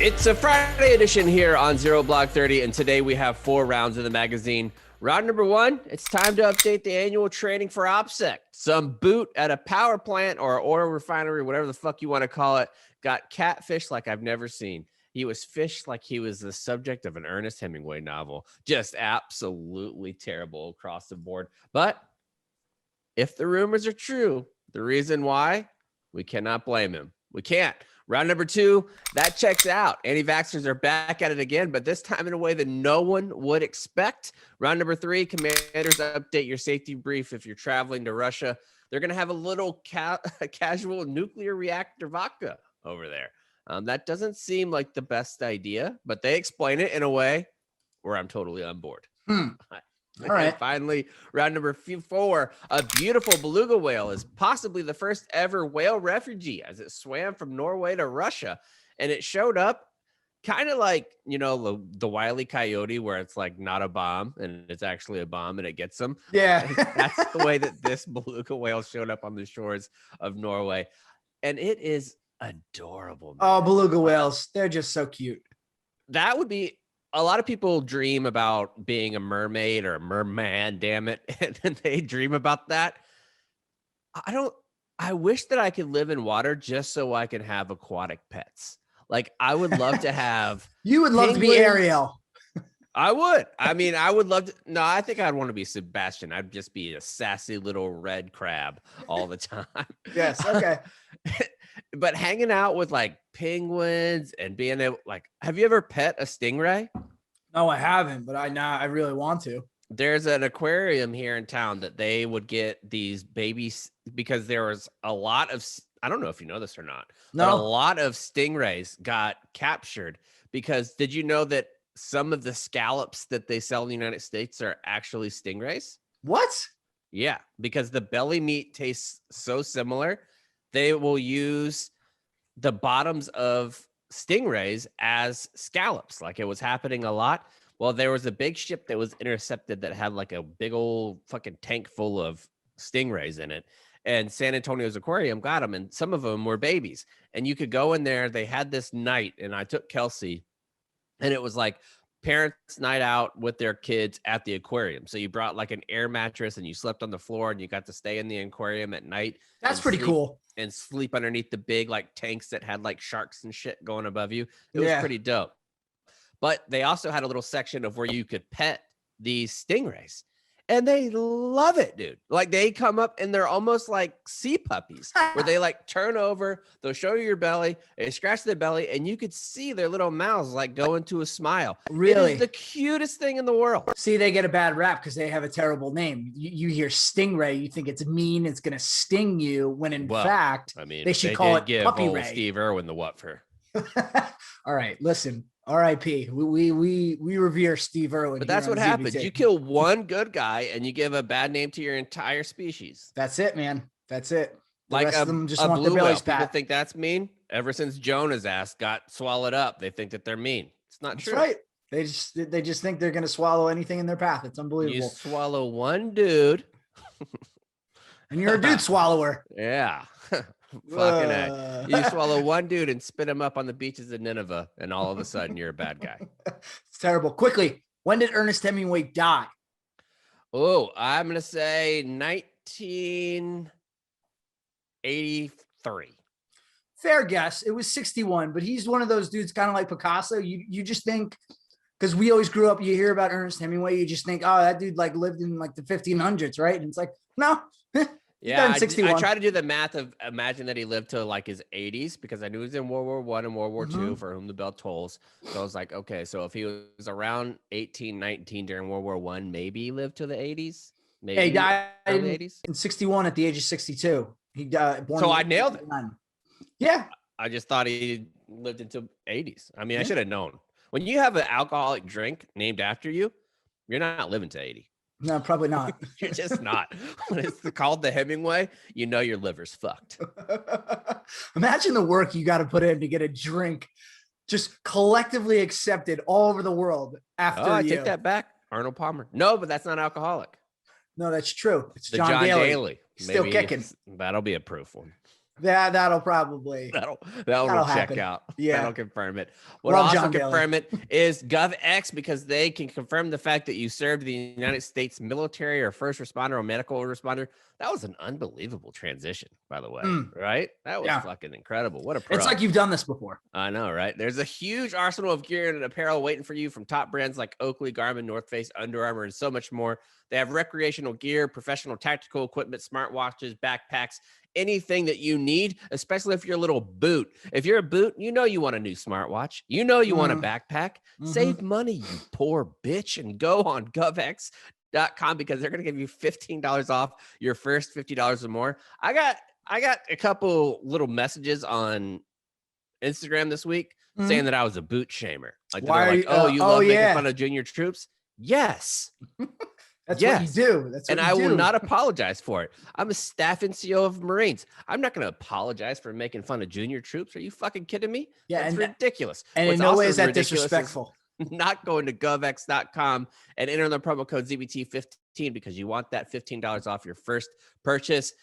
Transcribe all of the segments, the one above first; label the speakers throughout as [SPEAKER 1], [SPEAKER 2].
[SPEAKER 1] It's a Friday edition here on Zero Block 30, and today we have 4 rounds of the magazine. Round number 1, it's time to update the annual training for OPSEC. Some boot at a power plant or oil refinery, whatever the fuck you want to call it, got catfished like I've never seen. He was fished like he was the subject of an Ernest Hemingway novel. Just absolutely terrible across the board. But if the rumors are true, the reason why, we cannot blame him. We can't. Round number 2, that checks out. Anti-vaxxers are back at it again, but this time in a way that no one would expect. Round number 3, commanders update your safety brief if you're traveling to Russia. They're going to have a little casual nuclear reactor vodka over there. That doesn't seem like the best idea, but they explain it in a way where I'm totally on board.
[SPEAKER 2] All right.
[SPEAKER 1] Finally, round number 4, a beautiful beluga whale is possibly the first ever whale refugee as it swam from Norway to Russia. And it showed up kind of like, you know, the Wile E. Coyote, where it's like not a bomb and it's actually a bomb and it gets them.
[SPEAKER 2] Yeah.
[SPEAKER 1] That's the way that this beluga whale showed up on the shores of Norway. And it is adorable. Man.
[SPEAKER 2] Oh, beluga whales. They're just so cute. That
[SPEAKER 1] would be... A lot of people dream about being a mermaid or a merman, damn it. And they dream about that. I wish that I could live in water just so I can have aquatic pets. Like I would love to have.
[SPEAKER 2] You would love to be Ariel.
[SPEAKER 1] I would. I mean, I would love to. No, I think I'd want to be Sebastian. I'd just be a sassy little red crab all the time.
[SPEAKER 2] Yes. Okay.
[SPEAKER 1] But hanging out with like penguins and being able, like, have you ever pet a stingray?
[SPEAKER 2] No, I haven't, but I really want to.
[SPEAKER 1] There's an aquarium here in town that they would get these babies because there was a lot of, I don't know if you know this or not,
[SPEAKER 2] no,
[SPEAKER 1] but a lot of stingrays got captured because did you know that some of the scallops that they sell in the United States are actually stingrays?
[SPEAKER 2] What?
[SPEAKER 1] Yeah, because the belly meat tastes so similar. They will use the bottoms of stingrays as scallops, like it was happening a lot. Well, there was a big ship that was intercepted that had like a big old fucking tank full of stingrays in it. And San Antonio's aquarium got them, and some of them were babies. And you could go in there. They had this night, and I took Kelsey, and it was like parents' night out with their kids at the aquarium. So you brought like an air mattress, and you slept on the floor, and you got to stay in the aquarium at night.
[SPEAKER 2] That's pretty cool.
[SPEAKER 1] And sleep underneath the big like tanks that had like sharks and shit going above you. It was pretty dope. But they also had a little section of where you could pet these stingrays. And they love it, dude. Like they come up and they're almost like sea puppies where they like turn over, they'll show you your belly, they scratch their belly, and you could see their little mouths like go into a smile.
[SPEAKER 2] Really?
[SPEAKER 1] It is the cutest thing in the world.
[SPEAKER 2] See, they get a bad rap because they have a terrible name. You hear stingray, you think it's mean, it's going to sting you, when in fact,
[SPEAKER 1] I mean,
[SPEAKER 2] they should call it
[SPEAKER 1] give
[SPEAKER 2] puppy
[SPEAKER 1] old
[SPEAKER 2] ray.
[SPEAKER 1] Steve Irwin the what for.
[SPEAKER 2] All right, listen. R.I.P. We revere Steve Irwin.
[SPEAKER 1] But that's what happens. You kill one good guy and you give a bad name to your entire species.
[SPEAKER 2] That's it, man. That's it. The
[SPEAKER 1] like
[SPEAKER 2] rest of them just want
[SPEAKER 1] blue
[SPEAKER 2] their bellies
[SPEAKER 1] whale. People
[SPEAKER 2] pat.
[SPEAKER 1] think that's mean. Ever since Jonah's ass got swallowed up, they think that they're mean. It's not
[SPEAKER 2] That's
[SPEAKER 1] true.
[SPEAKER 2] right. They just think they're going to swallow anything in their path. It's unbelievable.
[SPEAKER 1] You swallow one dude.
[SPEAKER 2] And you're a dude swallower.
[SPEAKER 1] Yeah. Fucking A. You swallow one dude and spit him up on the beaches of Nineveh, and all of a sudden you're a bad guy.
[SPEAKER 2] It's terrible. Quickly, when did Ernest Hemingway die?
[SPEAKER 1] Oh, I'm going to say 1983.
[SPEAKER 2] Fair guess. It was 61, but he's one of those dudes kind of like Picasso. You just think, because we always grew up, you hear about Ernest Hemingway, you just think, oh, that dude like lived in like the 1500s, right? And it's like, no.
[SPEAKER 1] Yeah, I try to do the math of imagine that he lived to like his 80s because I knew he was in World War I and World War II, for whom the bell tolls. So I was like, okay, so if he was around 18, 19 during World War I, maybe he lived to the 80s. Maybe
[SPEAKER 2] he died
[SPEAKER 1] in the 80s.
[SPEAKER 2] In 61 at the age of 62. He died.
[SPEAKER 1] So I nailed it.
[SPEAKER 2] Yeah.
[SPEAKER 1] I just thought he lived into 80s. I mean, I should have known. When you have an alcoholic drink named after you, you're not living to 80.
[SPEAKER 2] No, probably not.
[SPEAKER 1] You're just not. When it's called the Hemingway, you know your liver's fucked.
[SPEAKER 2] Imagine the work you got to put in to get a drink just collectively accepted all over the world after
[SPEAKER 1] I take that back. Arnold Palmer. No, but that's not alcoholic.
[SPEAKER 2] No, that's true. It's
[SPEAKER 1] the
[SPEAKER 2] John Daly.
[SPEAKER 1] Daly.
[SPEAKER 2] Still kicking.
[SPEAKER 1] That'll be a proof one.
[SPEAKER 2] That'll probably
[SPEAKER 1] That'll check
[SPEAKER 2] happen.
[SPEAKER 1] out.
[SPEAKER 2] Yeah.
[SPEAKER 1] That'll confirm it. What
[SPEAKER 2] Love
[SPEAKER 1] also
[SPEAKER 2] John
[SPEAKER 1] confirm it is GovX, because they can confirm the fact that you served the United States military or first responder or medical responder. That was an unbelievable transition, by the way. Right? That was fucking incredible. What a pro.
[SPEAKER 2] It's like you've done this before.
[SPEAKER 1] I know, right? There's a huge arsenal of gear and apparel waiting for you from top brands like Oakley, Garmin, North Face, Under Armour, and so much more. They have recreational gear, professional tactical equipment, smartwatches, backpacks, anything that you need, especially if you're a little boot. If you're a boot, you know you want a new smartwatch. You know you want a backpack. Save money, you poor bitch, and go on govx.com because they're going to give you $15 off your first $50 or more. I got a couple little messages on Instagram this week saying that I was a boot shamer. Like,
[SPEAKER 2] why
[SPEAKER 1] they're like, oh, you love making fun of junior troops? Yes.
[SPEAKER 2] That's what you do. That's what
[SPEAKER 1] and I will not apologize for it. I'm a staff NCO of Marines. I'm not going to apologize for making fun of junior troops. Are you fucking kidding me?
[SPEAKER 2] Yeah,
[SPEAKER 1] that's ridiculous.
[SPEAKER 2] And in no way is that disrespectful.
[SPEAKER 1] Not going to govx.com and enter the promo code ZBT15 because you want that $15 off your first purchase.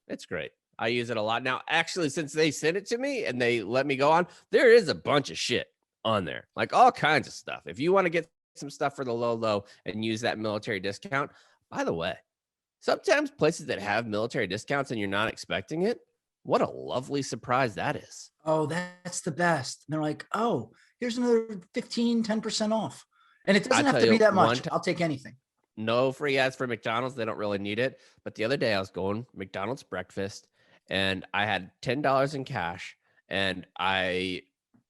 [SPEAKER 1] It's great. I use it a lot. Now, actually, since they sent it to me and they let me go on, there is a bunch of shit on there, like all kinds of stuff. If you want to get some stuff for the low and use that military discount, by the way, sometimes places that have military discounts and you're not expecting it, what a lovely surprise that is.
[SPEAKER 2] Oh, that's the best. And they're like, oh, here's another 10% off. And it doesn't have to be that much. I'll take anything.
[SPEAKER 1] No free ads for McDonald's. They don't really need it. But the other day I was going McDonald's breakfast and I had $10 in cash and I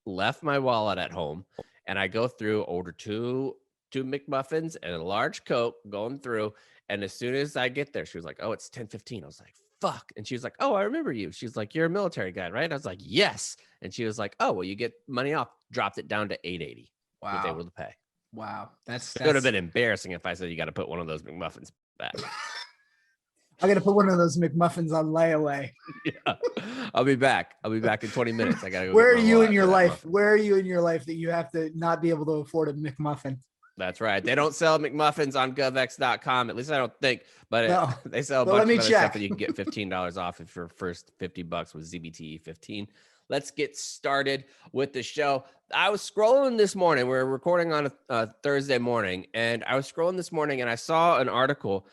[SPEAKER 1] left my wallet at home. And I go through, order two McMuffins and a large Coke going through. And as soon as I get there, she was like, oh, it's 10:15. I was like, fuck. And she was like, oh, I remember you. She's like, you're a military guy, right? I was like, yes. And she was like, oh, well, you get money off. Dropped it down to $8.80.
[SPEAKER 2] Wow.
[SPEAKER 1] Was able to pay.
[SPEAKER 2] Wow. That's
[SPEAKER 1] It would have been embarrassing if I said you got to put one of those McMuffins back.
[SPEAKER 2] I got to put one of those McMuffins on layaway.
[SPEAKER 1] Yeah. I'll be back in 20 minutes. I got to go.
[SPEAKER 2] Where are you in your life? Where are you in your life that you have to not be able to afford a McMuffin?
[SPEAKER 1] That's right. They don't sell McMuffins on govx.com. At least I don't think, but they sell a bunch of other stuff and you can get $15 off if your first $50 was ZBT 15. Let's get started with the show. I was scrolling this morning. We're recording on a Thursday morning, and I was scrolling this morning and I saw an article.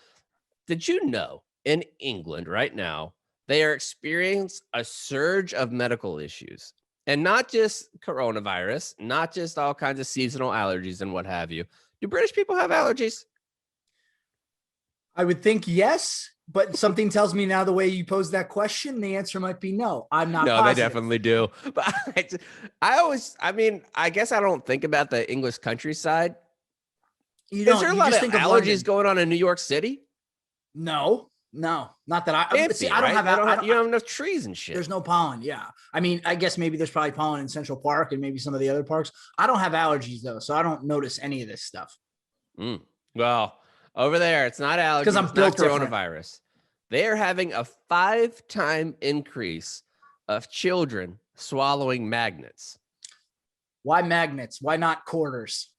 [SPEAKER 1] Did you know in England right now, they are experiencing a surge of medical issues, and not just coronavirus, not just all kinds of seasonal allergies and what have you. Do British people have allergies?
[SPEAKER 2] I would think yes, but something tells me now the way you posed that question, the answer might be no. I'm not positive.
[SPEAKER 1] They definitely do. But I guess I don't think about the English countryside. Is there a lot of allergies going on in New York City?
[SPEAKER 2] No, not that I
[SPEAKER 1] Fancy,
[SPEAKER 2] see. I don't have.
[SPEAKER 1] You don't have enough trees and shit.
[SPEAKER 2] There's no pollen. Yeah, I mean, I guess maybe there's probably pollen in Central Park and maybe some of the other parks. I don't have allergies though, so I don't notice any of this stuff.
[SPEAKER 1] Well, over there, it's not allergies. Because I'm built coronavirus. They are having a 5-time increase of children swallowing magnets.
[SPEAKER 2] Why magnets? Why not quarters?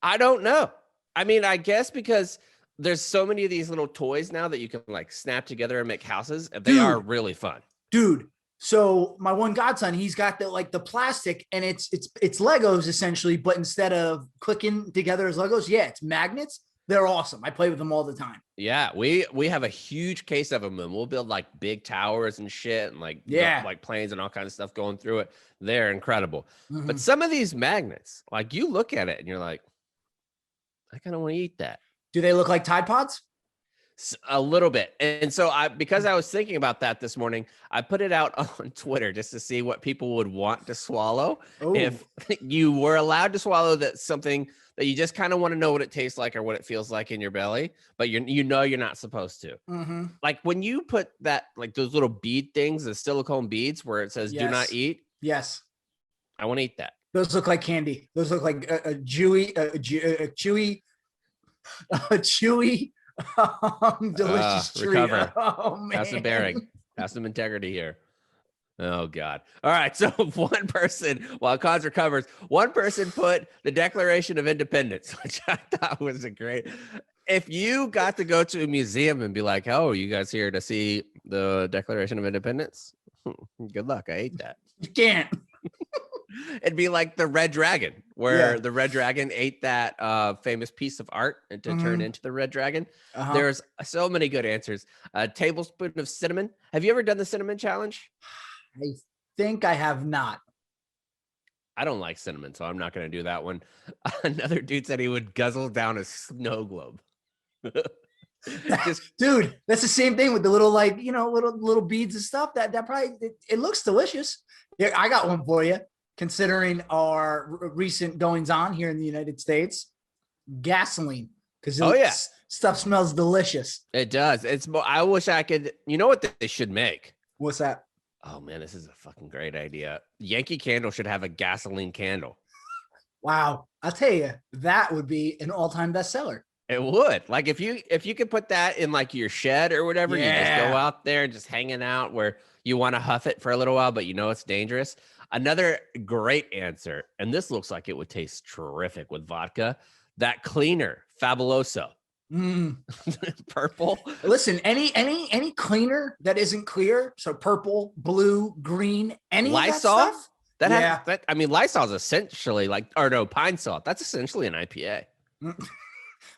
[SPEAKER 1] I don't know. I mean, I guess because there's so many of these little toys now that you can like snap together and make houses. And they are really fun.
[SPEAKER 2] Dude. So my one godson, he's got the plastic and it's Legos essentially, but instead of clicking together as Legos, it's magnets. They're awesome. I play with them all the time.
[SPEAKER 1] Yeah, we have a huge case of them and we'll build like big towers and shit and like planes and all kinds of stuff going through it. They're incredible. But some of these magnets, like you look at it and you're like, I kind of want to eat that.
[SPEAKER 2] Do they look like Tide Pods?
[SPEAKER 1] A little bit. And so because I was thinking about that this morning, I put it out on Twitter just to see what people would want to swallow. Ooh. If you were allowed to swallow something that you just kind of want to know what it tastes like or what it feels like in your belly, but you're not supposed to. Like when you put that, like those little bead things, the silicone beads where it says do not eat.
[SPEAKER 2] Yes.
[SPEAKER 1] I want to eat that.
[SPEAKER 2] Those look like candy. Those look like a chewy, delicious treat.
[SPEAKER 1] Recover.
[SPEAKER 2] Oh man,
[SPEAKER 1] have some bearing, have some integrity here. Oh God! All right, so one person, while Cons recovers, one person put the Declaration of Independence, which I thought was a great. If you got to go to a museum and be like, "Oh, you guys here to see the Declaration of Independence?" Good luck. I ate that.
[SPEAKER 2] You can't.
[SPEAKER 1] It'd be like the Red Dragon, where the Red Dragon ate that famous piece of art and to turn into the Red Dragon. There's so many good answers. A tablespoon of cinnamon. Have you ever done the cinnamon challenge?
[SPEAKER 2] I think I have not.
[SPEAKER 1] I don't like cinnamon, so I'm not going to do that one. Another dude said he would guzzle down a snow globe.
[SPEAKER 2] Dude, that's the same thing with the little, like, you know, little beads and stuff. That probably it looks delicious. Yeah, I got one for you. Considering our recent goings on here in the United States, gasoline, because stuff smells delicious.
[SPEAKER 1] It does. It's more. I wish I could. You know what they should make?
[SPEAKER 2] What's that?
[SPEAKER 1] Oh man, this is a fucking great idea. Yankee Candle should have a gasoline candle.
[SPEAKER 2] Wow, I'll tell you, that would be an all-time bestseller.
[SPEAKER 1] It would. Like if you could put that in like your shed or whatever, you just go out there just hanging out where you want to huff it for a little while, but you know it's dangerous. Another great answer, and this looks like it would taste terrific with vodka. That cleaner, Fabuloso. Purple.
[SPEAKER 2] Listen, any cleaner that isn't clear, so purple, blue, green, any
[SPEAKER 1] Lysol?
[SPEAKER 2] of that stuff.
[SPEAKER 1] I mean, Lysol is essentially Pine Salt. That's essentially an IPA.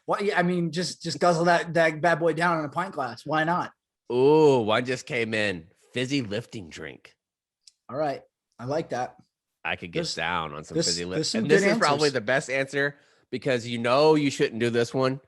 [SPEAKER 2] Well, yeah, I mean, just guzzle that bad boy down in a pint glass. Why not?
[SPEAKER 1] Ooh, one just came in. Fizzy lifting drink.
[SPEAKER 2] All right. I like that.
[SPEAKER 1] I could get down on some fizzy lifting.
[SPEAKER 2] And
[SPEAKER 1] this is probably the best answer because you shouldn't do this one,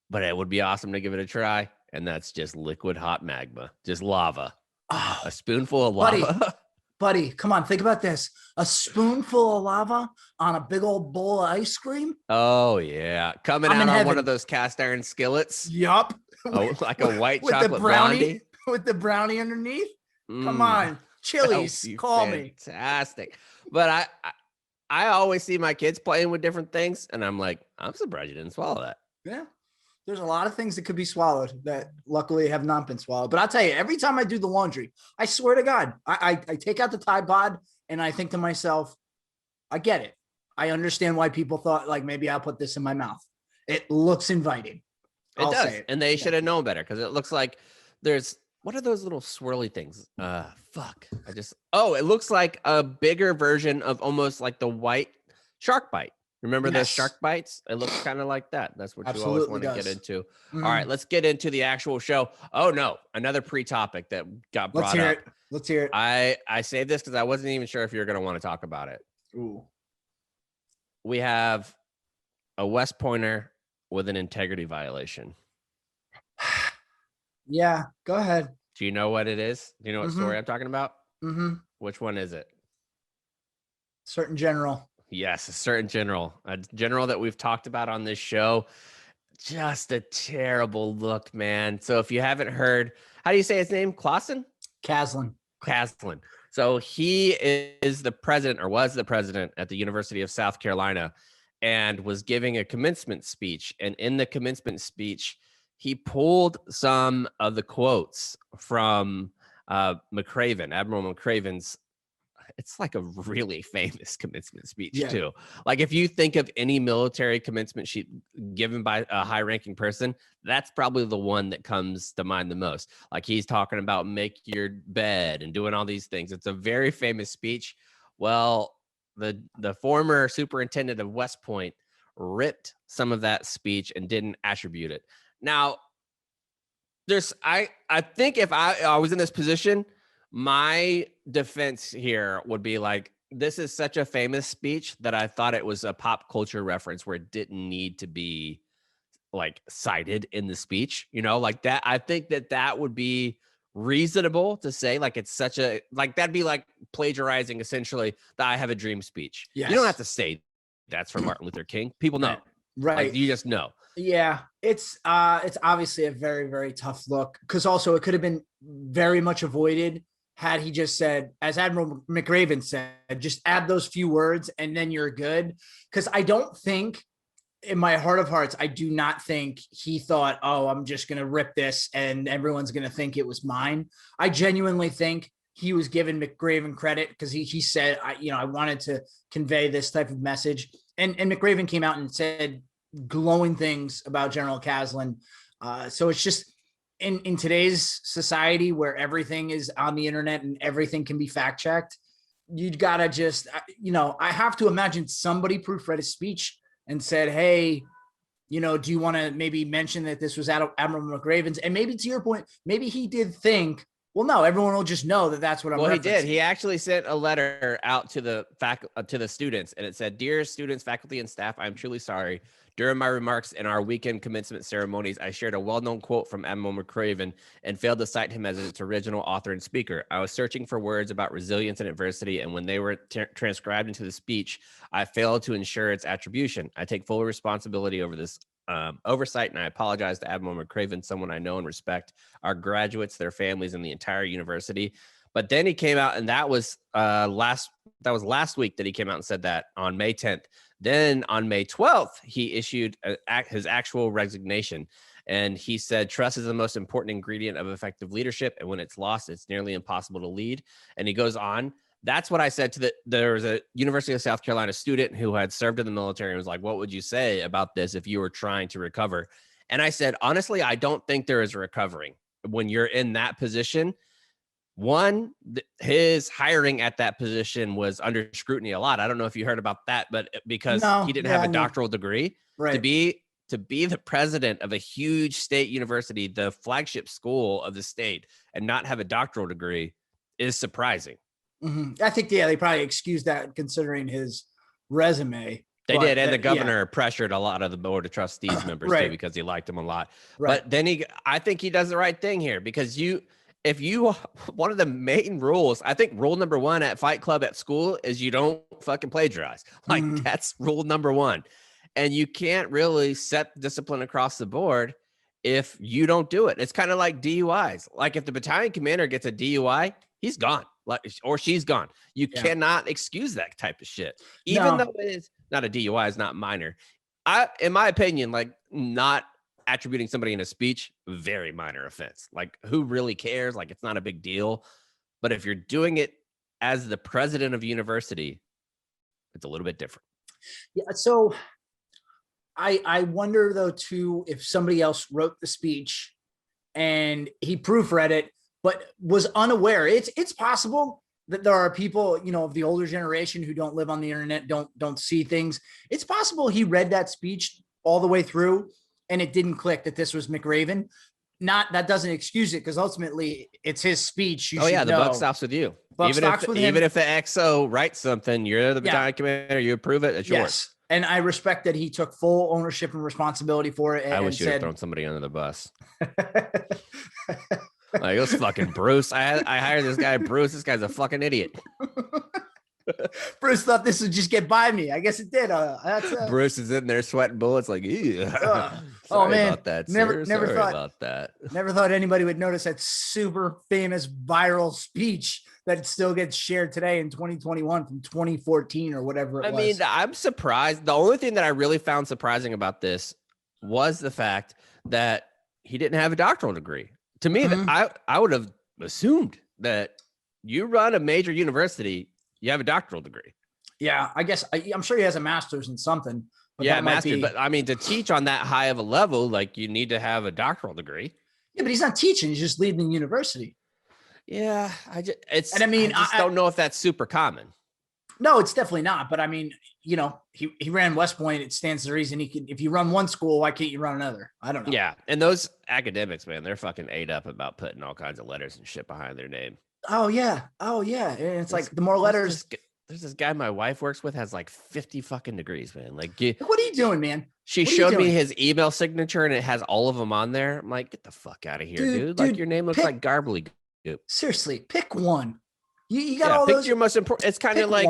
[SPEAKER 1] but it would be awesome to give it a try. And that's just liquid hot magma, just lava.
[SPEAKER 2] Oh,
[SPEAKER 1] a spoonful of lava.
[SPEAKER 2] Buddy, come on, think about this. A spoonful of lava on a big old bowl of ice cream.
[SPEAKER 1] Oh, yeah. Coming out on one of those cast iron skillets.
[SPEAKER 2] Yup.
[SPEAKER 1] Oh, like a white chocolate brownie.
[SPEAKER 2] With the brownie underneath. Come on. Chili's, call me.
[SPEAKER 1] Fantastic. But I always see my kids playing with different things, and I'm like, I'm surprised you didn't swallow that.
[SPEAKER 2] Yeah. There's a lot of things that could be swallowed that luckily have not been swallowed. But I'll tell you, every time I do the laundry, I swear to God, I take out the Tide Pod and I think to myself, I get it. I understand why people thought like maybe I'll put this in my mouth. It looks inviting.
[SPEAKER 1] It does. And they should have known better because it looks like there's what are those little swirly things? It looks like a bigger version of almost like the white shark bite. Remember those shark bites? It looks kind of like that. That's what you always want to get into. All right, let's get into the actual show. Oh no, another pre-topic that got brought up.
[SPEAKER 2] Let's hear it.
[SPEAKER 1] I saved this because I wasn't even sure if you were going to want to talk about it.
[SPEAKER 2] Ooh.
[SPEAKER 1] We have a West Pointer with an integrity violation.
[SPEAKER 2] Yeah, go ahead.
[SPEAKER 1] Do you know what it is? Do you know what story I'm talking about?
[SPEAKER 2] Mm-hmm.
[SPEAKER 1] Which one is it?
[SPEAKER 2] Certain general.
[SPEAKER 1] Yes, a certain general. A general that we've talked about on this show. Just a terrible look, man. So if you haven't heard, how do you say his name? Clausen?
[SPEAKER 2] Caslin.
[SPEAKER 1] So he is the president or was the president at the University of South Carolina and was giving a commencement speech. And in the commencement speech, he pulled some of the quotes from Admiral McRaven's. It's like a really famous commencement speech too. Like if you think of any military commencement sheet given by a high-ranking person, that's probably the one that comes to mind the most. Like he's talking about make your bed and doing all these things. It's a very famous speech. Well, the former superintendent of West Point ripped some of that speech and didn't attribute it. Now, I think if I was in this position, my defense here would be like, this is such a famous speech that I thought it was a pop culture reference where it didn't need to be like cited in the speech, like that. I think that would be reasonable to say, like, it's such a, like, that'd be like plagiarizing essentially the I Have a Dream speech. Yes. You don't have to say that's from Martin Luther King. People know.
[SPEAKER 2] Right.
[SPEAKER 1] Like, you just know.
[SPEAKER 2] Yeah, it's obviously a very, very tough look because also it could have been very much avoided had he just said, as Admiral McRaven said, just add those few words and then you're good. Because I don't think, in my heart of hearts, I do not think he thought, oh, I'm just going to rip this and everyone's going to think it was mine. I genuinely think he was giving McRaven credit because he said, I wanted to convey this type of message. And McRaven came out and said glowing things about General Caslin. So it's just, in today's society where everything is on the internet and everything can be fact checked, you gotta just, I have to imagine somebody proofread his speech and said, hey, do you want to maybe mention that this was Admiral McRaven's? And maybe to your point, maybe he did think, well, no, everyone will just know that that's what I'm referencing.
[SPEAKER 1] He did. He actually sent a letter out to the students, and it said, "Dear students, faculty, and staff, I'm truly sorry. During my remarks in our weekend commencement ceremonies, I shared a well-known quote from Admiral McRaven and failed to cite him as its original author and speaker. I was searching for words about resilience and adversity, and when they were transcribed into the speech, I failed to ensure its attribution. I take full responsibility over this oversight, and I apologize to Admiral McRaven, someone I know and respect, our graduates, their families, and the entire university." But then he came out, and that was last week that he came out and said that on May 10th. Then on May 12th, he issued his actual resignation. And he said, trust is the most important ingredient of effective leadership. And when it's lost, it's nearly impossible to lead. And he goes on. That's what I said to there was a University of South Carolina student who had served in the military and was like, what would you say about this if you were trying to recover? And I said, honestly, I don't think there is recovering when you're in that position. One, his hiring at that position was under scrutiny a lot. I don't know if you heard about that, but because he didn't have a doctoral degree, right, to be the president of a huge state university, the flagship school of the state, and not have a doctoral degree is surprising.
[SPEAKER 2] Mm-hmm. I think, they probably excused that considering his resume.
[SPEAKER 1] They did, and the governor pressured a lot of the board of trustees members too, because he liked him a lot. Right. But then I think he does the right thing here, because one of the main rules, I think rule number one at Fight Club at school is you don't fucking plagiarize. Like that's rule number one. And you can't really set discipline across the board if you don't do it. It's kind of like DUIs. Like if the battalion commander gets a DUI, he's gone, or she's gone. You cannot excuse that type of shit. Even though it is not a DUI, it's not minor. In my opinion, not attributing somebody in a speech, very minor offense. Like who really cares? Like it's not a big deal. But if you're doing it as the president of a university, it's a little bit different.
[SPEAKER 2] Yeah. So I wonder though too, if somebody else wrote the speech and he proofread it, but was unaware. It's possible that there are people, of the older generation who don't live on the internet, don't see things. It's possible he read that speech all the way through and it didn't click that this was McRaven. That doesn't excuse it, because ultimately it's his speech. The
[SPEAKER 1] buck stops with you. Even if the XO writes something, you're the battalion commander, you approve it, it's yours.
[SPEAKER 2] And I respect that he took full ownership and responsibility for it. I
[SPEAKER 1] wish you had thrown somebody under the bus. Like it was fucking Bruce. I hired this guy, Bruce. This guy's a fucking idiot.
[SPEAKER 2] Bruce thought this would just get by me. I guess it did.
[SPEAKER 1] Bruce is in there sweating bullets like,
[SPEAKER 2] oh man,
[SPEAKER 1] about that,
[SPEAKER 2] never thought
[SPEAKER 1] about that.
[SPEAKER 2] Never thought anybody would notice that super famous viral speech that still gets shared today in 2021 from 2014 or whatever it was.
[SPEAKER 1] I mean, I'm surprised. The only thing that I really found surprising about this was the fact that he didn't have a doctoral degree. To me, I would have assumed that you run a major university, you have a doctoral degree.
[SPEAKER 2] Yeah, I guess I'm sure he has a master's in something. But
[SPEAKER 1] master's. But I mean, to teach on that high of a level, like you need to have a doctoral degree.
[SPEAKER 2] Yeah, but he's not teaching; he's just leading the university.
[SPEAKER 1] Yeah, I just don't know if that's super common.
[SPEAKER 2] No, it's definitely not. But I mean, he ran West Point. It stands to reason he can. If you run one school, why can't you run another? I don't know.
[SPEAKER 1] Yeah, and those academics, man, they're fucking ate up about putting all kinds of letters and shit behind their name.
[SPEAKER 2] Oh yeah. And it's like the more letters.
[SPEAKER 1] There's this guy my wife works with has like 50 fucking degrees, man. Like,
[SPEAKER 2] what are you doing, man?
[SPEAKER 1] She showed me his email signature and it has all of them on there. I'm like, get the fuck out of here, dude. Like your name looks like garbly.
[SPEAKER 2] Seriously, pick one. You got all those.
[SPEAKER 1] Your most important. It's kind of like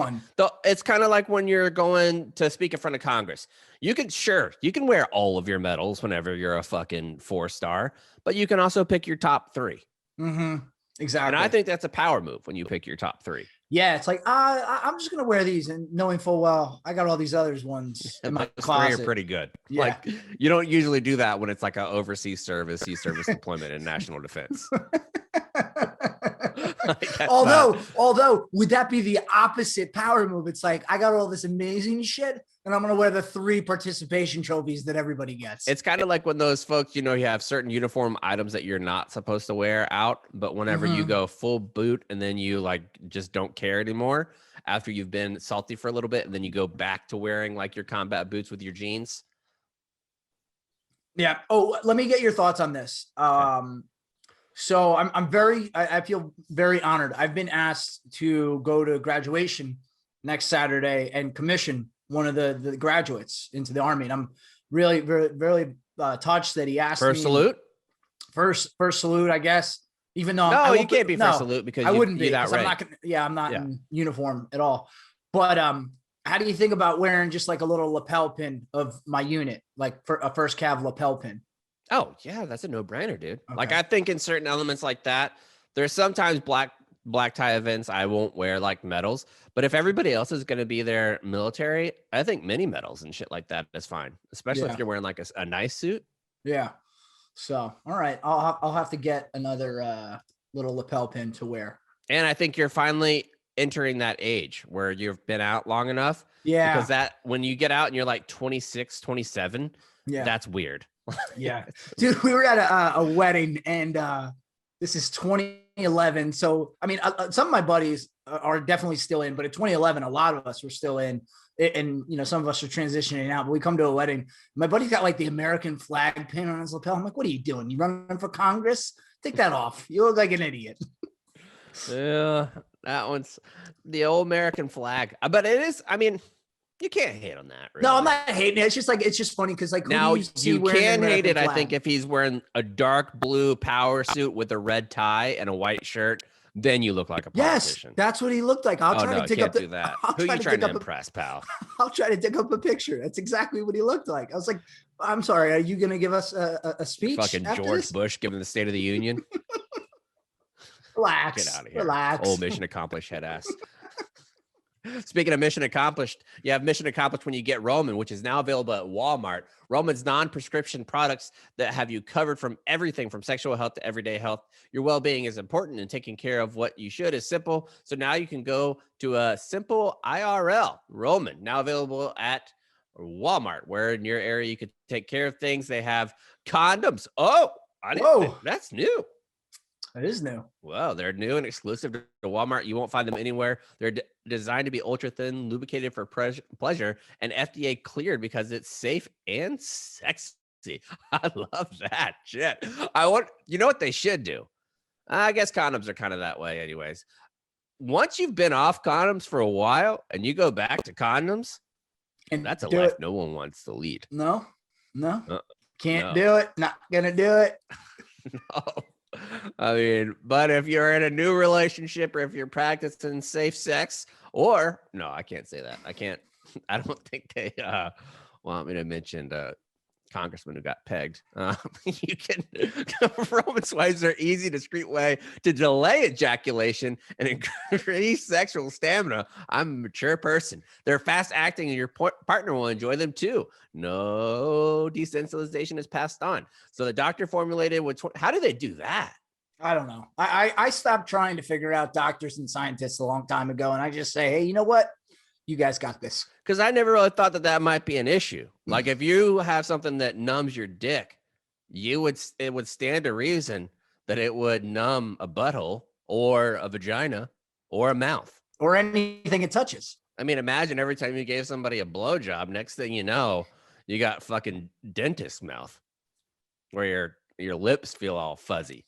[SPEAKER 1] it's kind of like when you're going to speak in front of Congress. You can wear all of your medals whenever you're a fucking 4-star, but you can also pick your top 3.
[SPEAKER 2] Mm-hmm. Exactly.
[SPEAKER 1] And I think that's a power move when you pick your top 3.
[SPEAKER 2] Yeah, it's like I'm just gonna wear these, and knowing full well I got all these others ones in my closet.
[SPEAKER 1] 3 are pretty good.
[SPEAKER 2] Yeah.
[SPEAKER 1] Like you don't usually do that when it's like an overseas service, sea service deployment, and national defense.
[SPEAKER 2] Although, would that be the opposite power move? It's like, I got all this amazing shit, and I'm going to wear the 3 participation trophies that everybody gets.
[SPEAKER 1] It's kind of like when those folks, you have certain uniform items that you're not supposed to wear out, but whenever you go full boot and then you like just don't care anymore after you've been salty for a little bit, and then you go back to wearing like your combat boots with your jeans.
[SPEAKER 2] Yeah. Oh, let me get your thoughts on this. So I feel very honored. I've been asked to go to graduation next Saturday and commission one of the graduates into the Army. And I'm really, very, very touched that he asked me. First salute, I guess. Even though
[SPEAKER 1] you can't be first salute because
[SPEAKER 2] I wouldn't be.
[SPEAKER 1] That
[SPEAKER 2] I'm not gonna, I'm not in uniform at all. But how do you think about wearing just like a little lapel pin of my unit, like for a first cav lapel pin?
[SPEAKER 1] Oh yeah, that's a no-brainer, dude. Okay. Like I think in certain elements like that, there's sometimes black tie events I won't wear like medals, but if everybody else is going to be there military, I think mini medals and shit like that is fine, especially if you're wearing like a nice suit.
[SPEAKER 2] Yeah. So, all right, I'll have to get another little lapel pin to wear.
[SPEAKER 1] And I think you're finally entering that age where you've been out long enough.
[SPEAKER 2] Yeah.
[SPEAKER 1] Because that when you get out and you're like 26, 27, that's weird.
[SPEAKER 2] Yeah. Dude, we were at a wedding and this is 2011. So, I mean, some of my buddies are definitely still in, but in 2011, a lot of us were still in. And, some of us are transitioning out, but we come to a wedding. My buddy's got like the American flag pin on his lapel. I'm like, what are you doing? You running for Congress? Take that off. You look like an idiot.
[SPEAKER 1] Yeah, that one's the old American flag. But it is, I mean, you can't hate on that. Really.
[SPEAKER 2] No, I'm not hating it. It's just like, it's just funny because like
[SPEAKER 1] now you can hate it. Flag? I think if he's wearing a dark blue power suit with a red tie and a white shirt, then you look like a politician.
[SPEAKER 2] Yes, that's what he looked like. I'll try to dig up
[SPEAKER 1] do that. Who are you trying to impress, pal?
[SPEAKER 2] I'll try to dig up a picture. That's exactly what he looked like. I was like, I'm sorry. Are you going to give us a speech?
[SPEAKER 1] Fucking George Bush giving the State of the Union.
[SPEAKER 2] Relax.
[SPEAKER 1] Get out of here.
[SPEAKER 2] Relax.
[SPEAKER 1] Old mission accomplished head ass. Speaking of mission accomplished, you have mission accomplished when you get Roman, which is now available at Walmart. Roman's non-prescription products that have you covered from everything from sexual health to everyday health. Your well-being is important, and taking care of what you should is simple. So now you can go to a simple IRL. Roman, now available at Walmart, where in your area you could take care of things. They have condoms. Oh, that's new.
[SPEAKER 2] It is new.
[SPEAKER 1] Well, they're new and exclusive to Walmart. You won't find them anywhere. They're designed to be ultra thin, lubricated for pleasure, and FDA cleared because it's safe and sexy. I love that shit. You know what they should do? I guess condoms are kind of that way anyways. Once you've been off condoms for a while and you go back to condoms, and that's a life no one wants to lead.
[SPEAKER 2] No, can't do it. Not going to do it.
[SPEAKER 1] No. I mean, but if you're in a new relationship or if you're practicing safe sex I can't say that. I don't think they want me to mention the congressman who got pegged. You can, Roman swipes are easy, discreet way to delay ejaculation and increase sexual stamina. I'm a mature person. They're fast acting and your partner will enjoy them too. No desensitization is passed on. So the doctor formulated how do they do that?
[SPEAKER 2] I don't know. I stopped trying to figure out doctors and scientists a long time ago. And I just say, hey, you know what? You guys got this.
[SPEAKER 1] Because I never really thought that might be an issue. Like if you have something that numbs your dick, it would stand to reason that it would numb a butthole or a vagina or a mouth.
[SPEAKER 2] Or anything it touches.
[SPEAKER 1] I mean, imagine every time you gave somebody a blowjob, next thing you know, you got fucking dentist mouth where your lips feel all fuzzy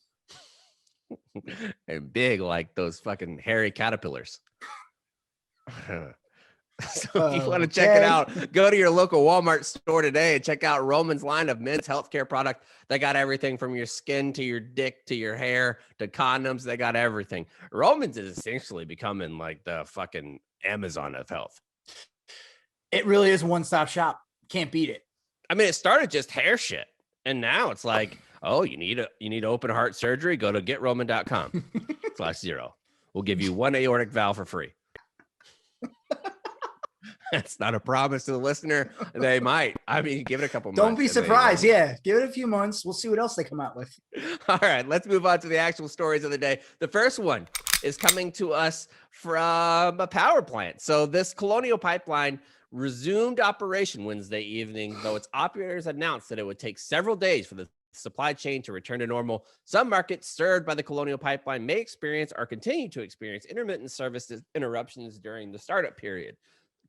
[SPEAKER 1] and big like those fucking hairy caterpillars. So if you want to check it out, go to your local Walmart store today and check out Roman's line of men's healthcare product. They got everything from your skin to your dick to your hair to condoms. They got everything. Roman's is essentially becoming like the fucking Amazon of health.
[SPEAKER 2] It really is a one-stop shop. Can't beat it.
[SPEAKER 1] I mean, it started just hair shit, and now it's like, oh, you need open heart surgery? Go to getroman.com/0. We'll give you one aortic valve for free. That's not a promise to the listener. They might. I mean, give it a couple months.
[SPEAKER 2] Don't be surprised. Yeah. Give it a few months. We'll see what else they come out with.
[SPEAKER 1] All right. Let's move on to the actual stories of the day. The first one is coming to us from a power plant. So this Colonial Pipeline resumed operation Wednesday evening, though its operators announced that it would take several days for the supply chain to return to normal. Some markets served by the Colonial Pipeline may experience or continue to experience intermittent service interruptions during the startup period.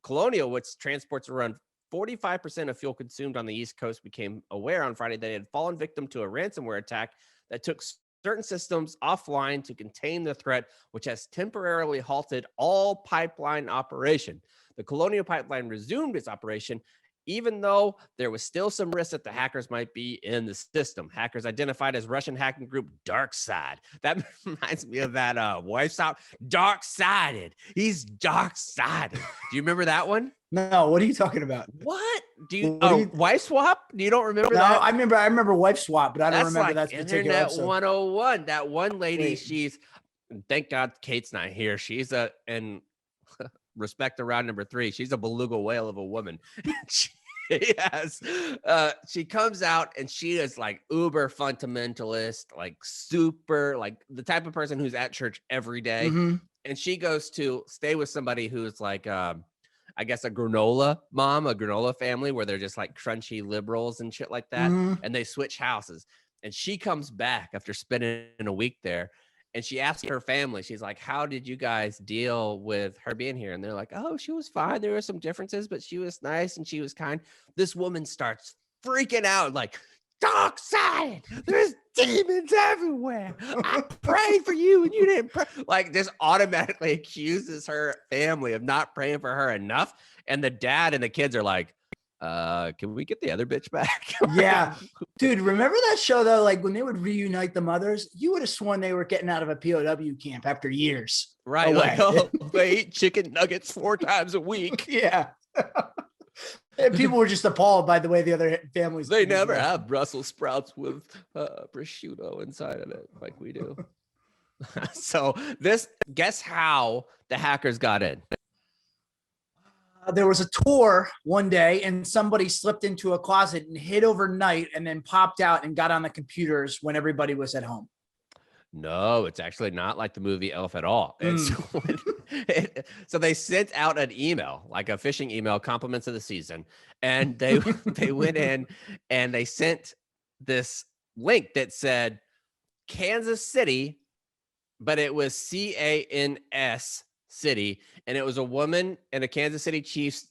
[SPEAKER 1] Colonial, which transports around 45% of fuel consumed on the East Coast, became aware on Friday that it had fallen victim to a ransomware attack that took certain systems offline to contain the threat, which has temporarily halted all pipeline operation. The Colonial Pipeline resumed its operation, even though there was still some risk that the hackers might be in the system. Hackers identified as Russian hacking group DarkSide. That reminds me of that Wife's Out. Dark-sided. He's dark-sided. Do you remember that one?
[SPEAKER 2] No, what are you talking about?
[SPEAKER 1] What? Do you? Wife Swap? You don't remember
[SPEAKER 2] No,
[SPEAKER 1] that?
[SPEAKER 2] I remember Wife Swap, but I don't remember
[SPEAKER 1] like
[SPEAKER 2] that particular
[SPEAKER 1] Internet
[SPEAKER 2] episode.
[SPEAKER 1] 101. That one lady,
[SPEAKER 2] Wait.
[SPEAKER 1] she's, thank God Kate's not here. She's and respect to round number 3. She's a beluga whale of a woman. She comes out and she is like uber fundamentalist, like super, like the type of person who's at church every day.
[SPEAKER 2] Mm-hmm.
[SPEAKER 1] And she goes to stay with somebody who's like, I guess a granola family where they're just like crunchy liberals and shit like that.
[SPEAKER 2] Mm-hmm.
[SPEAKER 1] And they switch houses. And she comes back after spending a week there. And she asked her family, she's like, how did you guys deal with her being here? And they're like, oh, she was fine. There were some differences, but she was nice and she was kind. This woman starts freaking out like, dark side, there's demons everywhere. I prayed for you and you didn't pray. Like, just automatically accuses her family of not praying for her enough. And the dad and the kids are like, can we get the other bitch back?
[SPEAKER 2] Yeah. Dude, remember that show though? Like when they would reunite the mothers, you would have sworn they were getting out of a POW camp after years.
[SPEAKER 1] Right.
[SPEAKER 2] away.
[SPEAKER 1] Like, oh, they eat chicken nuggets 4 times a week.
[SPEAKER 2] Yeah. And people were just appalled by the way the other families.
[SPEAKER 1] They never have Brussels sprouts with prosciutto inside of it like we do. So guess how the hackers got in?
[SPEAKER 2] There was a tour one day and somebody slipped into a closet and hid overnight and then popped out and got on the computers when everybody was at home.
[SPEAKER 1] No, it's actually not like the movie Elf at all. So they sent out an email, like a phishing email, compliments of the season. And they went in and they sent this link that said Kansas City, but it was CANS City. And it was a woman in a Kansas City Chiefs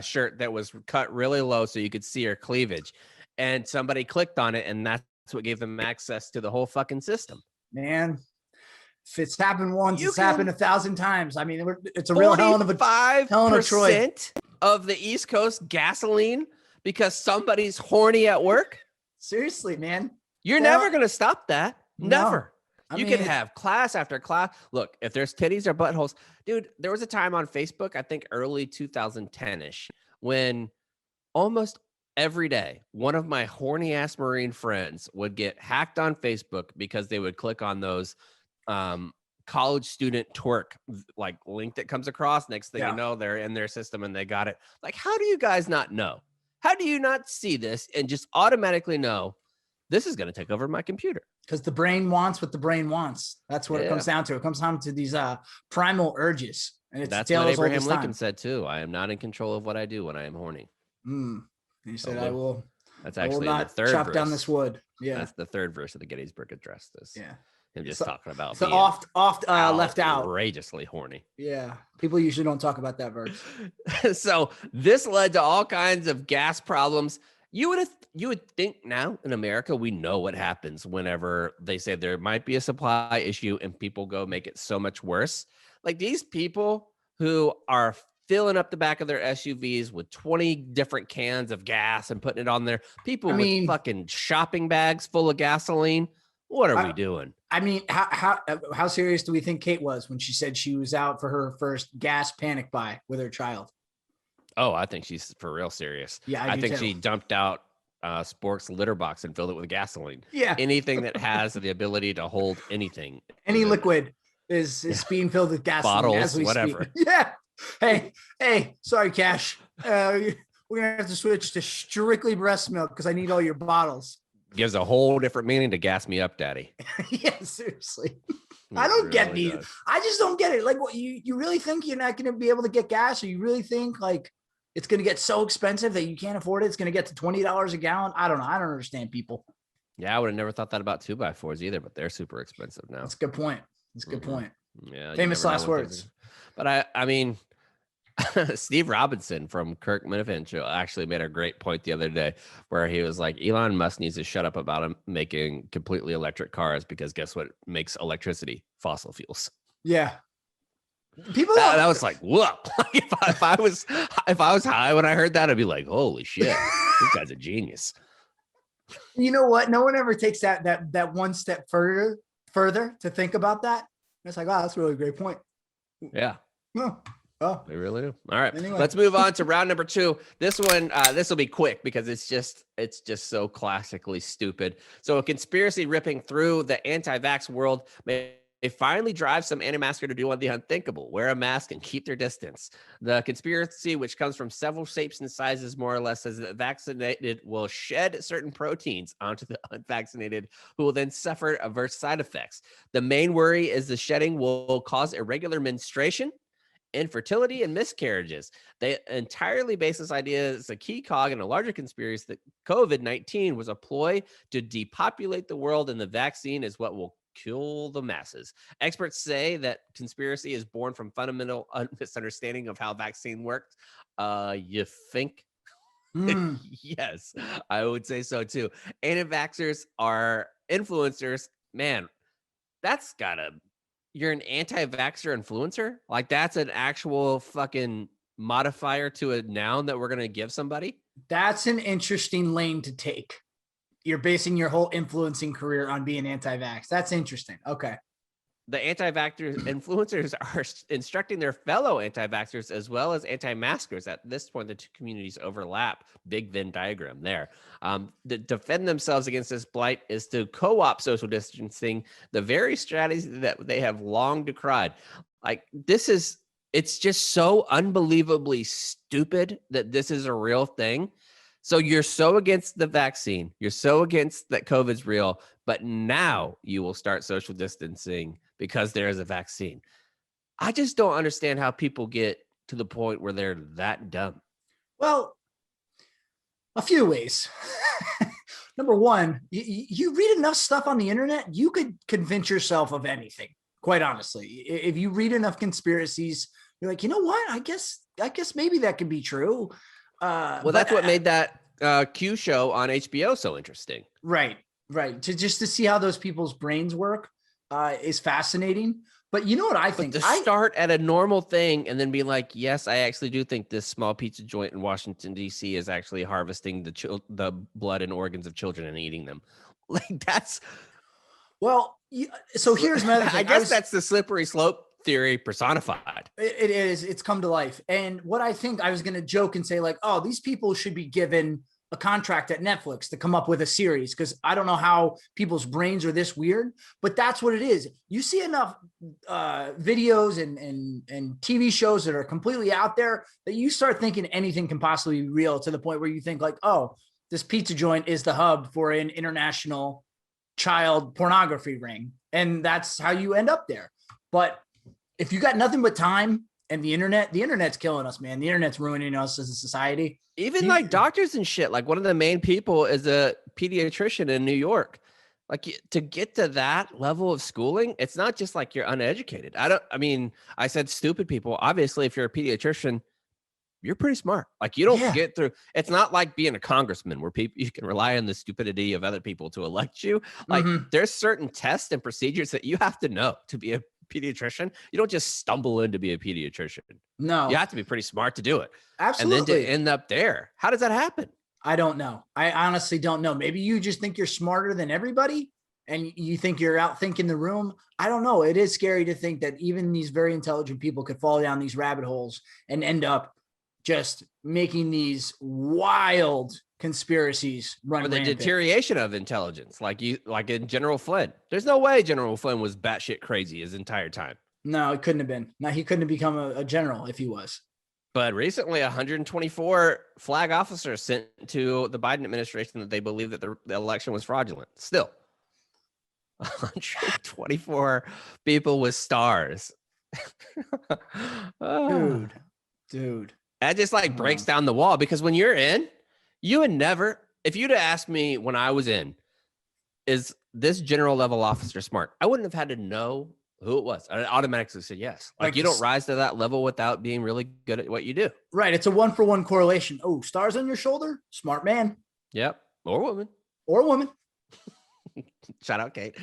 [SPEAKER 1] shirt that was cut really low so you could see her cleavage. And somebody clicked on it, and that's what gave them access to the whole fucking system.
[SPEAKER 2] Man, if it's happened once, it's happened 1,000 times. I mean, it's a real hell of a
[SPEAKER 1] 5% of the East Coast gasoline because somebody's horny at work.
[SPEAKER 2] Seriously, man.
[SPEAKER 1] You're never going to stop that. Never.
[SPEAKER 2] No.
[SPEAKER 1] You can have class after class. Look, if there's titties or buttholes, dude, there was a time on Facebook, I think early 2010-ish, when almost every day, one of my horny ass Marine friends would get hacked on Facebook because they would click on those college student twerk like link that comes across. Next thing you know, they're in their system and they got it. Like, how do you guys not know? How do you not see this and just automatically know this is going to take over my computer?
[SPEAKER 2] Because the brain wants what the brain wants. That's what it comes down to. It comes down to these primal urges. And
[SPEAKER 1] that's what Abraham Lincoln said too. I am not in control of what I do when I am horny.
[SPEAKER 2] He said, I will.
[SPEAKER 1] That's actually
[SPEAKER 2] not
[SPEAKER 1] the third
[SPEAKER 2] chop
[SPEAKER 1] verse.
[SPEAKER 2] down this wood. Yeah.
[SPEAKER 1] That's the third verse of the Gettysburg Address.
[SPEAKER 2] Yeah.
[SPEAKER 1] Him just talking about
[SPEAKER 2] being oft left out.
[SPEAKER 1] Outrageously horny.
[SPEAKER 2] Yeah. People usually don't talk about that verse.
[SPEAKER 1] So this led to all kinds of gas problems. You would think now in America, we know what happens whenever they say there might be a supply issue and people go make it so much worse. Like these people who are filling up the back of their SUVs with 20 different cans of gas and putting it on there. People with fucking shopping bags full of gasoline. What are we doing?
[SPEAKER 2] I mean, how serious do we think Kate was when she said she was out for her first gas panic buy with her child?
[SPEAKER 1] Oh, I think she's for real serious.
[SPEAKER 2] Yeah,
[SPEAKER 1] I think she dumped out Spork's litter box and filled it with gasoline.
[SPEAKER 2] Yeah.
[SPEAKER 1] Anything that has the ability to hold anything.
[SPEAKER 2] Any liquid is being filled with gasoline.
[SPEAKER 1] Bottles,
[SPEAKER 2] as we
[SPEAKER 1] whatever.
[SPEAKER 2] Speak. Yeah. Hey, sorry, Cash. We're going to have to switch to strictly breast milk because I need all your bottles.
[SPEAKER 1] Gives a whole different meaning to gas me up, daddy.
[SPEAKER 2] Yeah, seriously. I don't get these.
[SPEAKER 1] does.
[SPEAKER 2] I just don't get it. Like, what you really think you're not going to be able to get gas, or you really think like it's going to get so expensive that you can't afford it? It's going to get to $20 a gallon. I don't know. I don't understand people.
[SPEAKER 1] Yeah, I would have never thought that about 2x4s either, but they're super expensive now.
[SPEAKER 2] That's a good point. That's a good point.
[SPEAKER 1] Yeah.
[SPEAKER 2] Famous last words.
[SPEAKER 1] But I mean, Steve Robinson from Kirk Minifin Show actually made a great point the other day where he was like, Elon Musk needs to shut up about him making completely electric cars because guess what makes electricity? Fossil fuels.
[SPEAKER 2] Yeah. People
[SPEAKER 1] that was like, whoa. if I was high when I heard that, I'd be like, holy shit, this guy's a genius.
[SPEAKER 2] You know what? No one ever takes that one step further to think about that. It's like, oh, that's a really great point.
[SPEAKER 1] Yeah.
[SPEAKER 2] Oh,
[SPEAKER 1] they really do. All right,
[SPEAKER 2] anyway.
[SPEAKER 1] Let's move on to round number 2. This one, this will be quick because it's just so classically stupid. So a conspiracy ripping through the anti-vax world may finally drive some anti-masker to do the unthinkable: wear a mask and keep their distance. The conspiracy, which comes from several shapes and sizes, more or less, says that vaccinated will shed certain proteins onto the unvaccinated, who will then suffer adverse side effects. The main worry is the shedding will cause irregular menstruation, infertility, and miscarriages. They entirely base this idea as a key cog in a larger conspiracy that COVID-19 was a ploy to depopulate the world, and the vaccine is what will kill the masses. Experts say that conspiracy is born from fundamental misunderstanding of how vaccine works. You think? Yes, I would say so too. Anti-vaxxers are influencers. Man, that's gotta... You're an anti-vaxxer influencer? Like, that's an actual fucking modifier to a noun that we're going to give somebody? That's
[SPEAKER 2] an interesting lane to take. You're basing your whole influencing career on being anti-vax. That's interesting. Okay.
[SPEAKER 1] The anti-vaxxer influencers are instructing their fellow anti-vaxxers as well as anti-maskers. At this point, the two communities overlap. Big Venn diagram there. To defend themselves against this blight is to co-opt social distancing, the very strategy that they have long decried. Like, it's just so unbelievably stupid that this is a real thing. So you're so against the vaccine. You're so against that COVID's real, but now you will start social distancing because there is a vaccine. I just don't understand how people get to the point where they're that dumb.
[SPEAKER 2] Well, a few ways. Number one, you read enough stuff on the internet, you could convince yourself of anything, quite honestly. If you read enough conspiracies, you're like, you know what? I guess maybe that could be true.
[SPEAKER 1] Well, that's what made that Q show on HBO so interesting.
[SPEAKER 2] Right. To see how those people's brains work is fascinating. But you know what I think?
[SPEAKER 1] Start at a normal thing and then be like, yes, I actually do think this small pizza joint in Washington, D.C. is actually harvesting the blood and organs of children and eating them. Like, that's...
[SPEAKER 2] Well, so here's my other thing.
[SPEAKER 1] I guess that's the slippery slope theory personified.
[SPEAKER 2] It is. It's come to life. And what I think, I was going to joke and say like, oh, these people should be given a contract at Netflix to come up with a series, because I don't know how people's brains are this weird, but that's what it is. You see enough videos and TV shows that are completely out there that you start thinking anything can possibly be real, to the point where you think like, oh, this pizza joint is the hub for an international child pornography ring. And that's how you end up there. But if you got nothing but time and the internet's killing us, man. The internet's ruining us as a society.
[SPEAKER 1] Even like doctors and shit. Like, one of the main people is a pediatrician in New York. Like, to get to that level of schooling, it's not just like you're uneducated. I said stupid people. Obviously, if you're a pediatrician, you're pretty smart. Like, you don't get through. It's not like being a congressman where you can rely on the stupidity of other people to elect you. Like, there's certain tests and procedures that you have to know to be a pediatrician. You don't just stumble in to be a pediatrician.
[SPEAKER 2] No,
[SPEAKER 1] you have to be pretty smart to do it.
[SPEAKER 2] Absolutely.
[SPEAKER 1] And then to end up there, how does that happen?
[SPEAKER 2] I don't know. I honestly don't know. Maybe you just think you're smarter than everybody and you think you're out thinking the room. I don't know. It is scary to think that even these very intelligent people could fall down these rabbit holes and end up just making these wild conspiracies run
[SPEAKER 1] or the
[SPEAKER 2] rampant.
[SPEAKER 1] Deterioration of intelligence, like in General Flynn. There's no way General Flynn was batshit crazy his entire time.
[SPEAKER 2] No, it couldn't have been. No, he couldn't have become a general if he was.
[SPEAKER 1] But recently, 124 flag officers sent to the Biden administration that they believe that the election was fraudulent. Still. 124 people with stars.
[SPEAKER 2] Dude.
[SPEAKER 1] That just like breaks down the wall, because when you're in, you would never, if you'd have asked me when I was in, is this general level officer smart? I wouldn't have had to know who it was. I automatically said yes. Like you don't rise to that level without being really good at what you do.
[SPEAKER 2] Right. It's a 1-for-1 correlation. Oh, stars on your shoulder. Smart man.
[SPEAKER 1] Yep. Or woman. Shout out, Kate.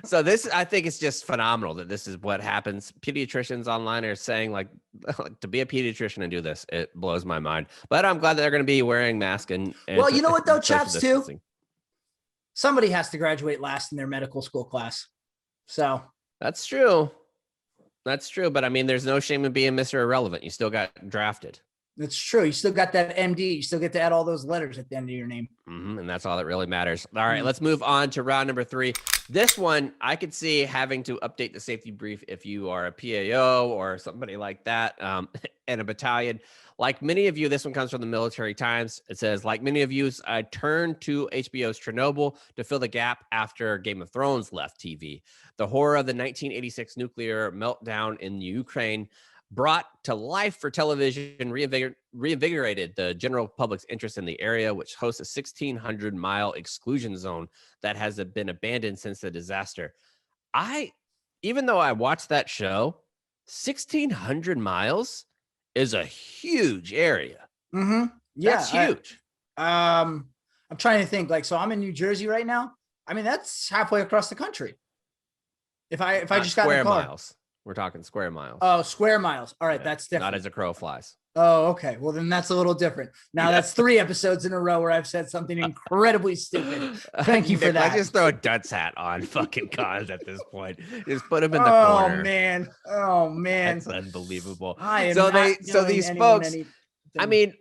[SPEAKER 1] So this, I think it's just phenomenal that this is what happens. Pediatricians online are saying like to be a pediatrician and do this, it blows my mind. But I'm glad that they're going to be wearing masks and
[SPEAKER 2] well, you know what though, chaps too? Somebody has to graduate last in their medical school class. So
[SPEAKER 1] that's true. That's true. But I mean, there's no shame in being Mr. Irrelevant. You still got drafted.
[SPEAKER 2] That's true. You still got that MD. You still get to add all those letters at the end of your name.
[SPEAKER 1] And that's all that really matters. All right, let's move on to round number 3. This one, I could see having to update the safety brief if you are a PAO or somebody like that in a battalion. Like many of you, this one comes from the Military Times. It says, like many of you, I turned to HBO's Chernobyl to fill the gap after Game of Thrones left TV. The horror of the 1986 nuclear meltdown in Ukraine brought to life for television, reinvigorated the general public's interest in the area, which hosts a 1,600-mile exclusion zone that has been abandoned since the disaster. Even though I watched that show, 1,600 miles is a huge area.
[SPEAKER 2] Yeah,
[SPEAKER 1] that's huge.
[SPEAKER 2] I'm trying to think. Like, so I'm in New Jersey right now. I mean, that's halfway across the country. If I just got in the car.
[SPEAKER 1] Miles. We're talking square miles.
[SPEAKER 2] Oh, square miles. All right, yeah, that's different.
[SPEAKER 1] Not as a crow flies.
[SPEAKER 2] Oh, okay. Well, then that's a little different. Now that's 3 episodes in a row where I've said something incredibly stupid. Thank you for that.
[SPEAKER 1] I just throw a Dutz hat on fucking cons at this point. Just put them in the corner.
[SPEAKER 2] Oh man.
[SPEAKER 1] That's unbelievable.
[SPEAKER 2] So
[SPEAKER 1] these folks, I mean,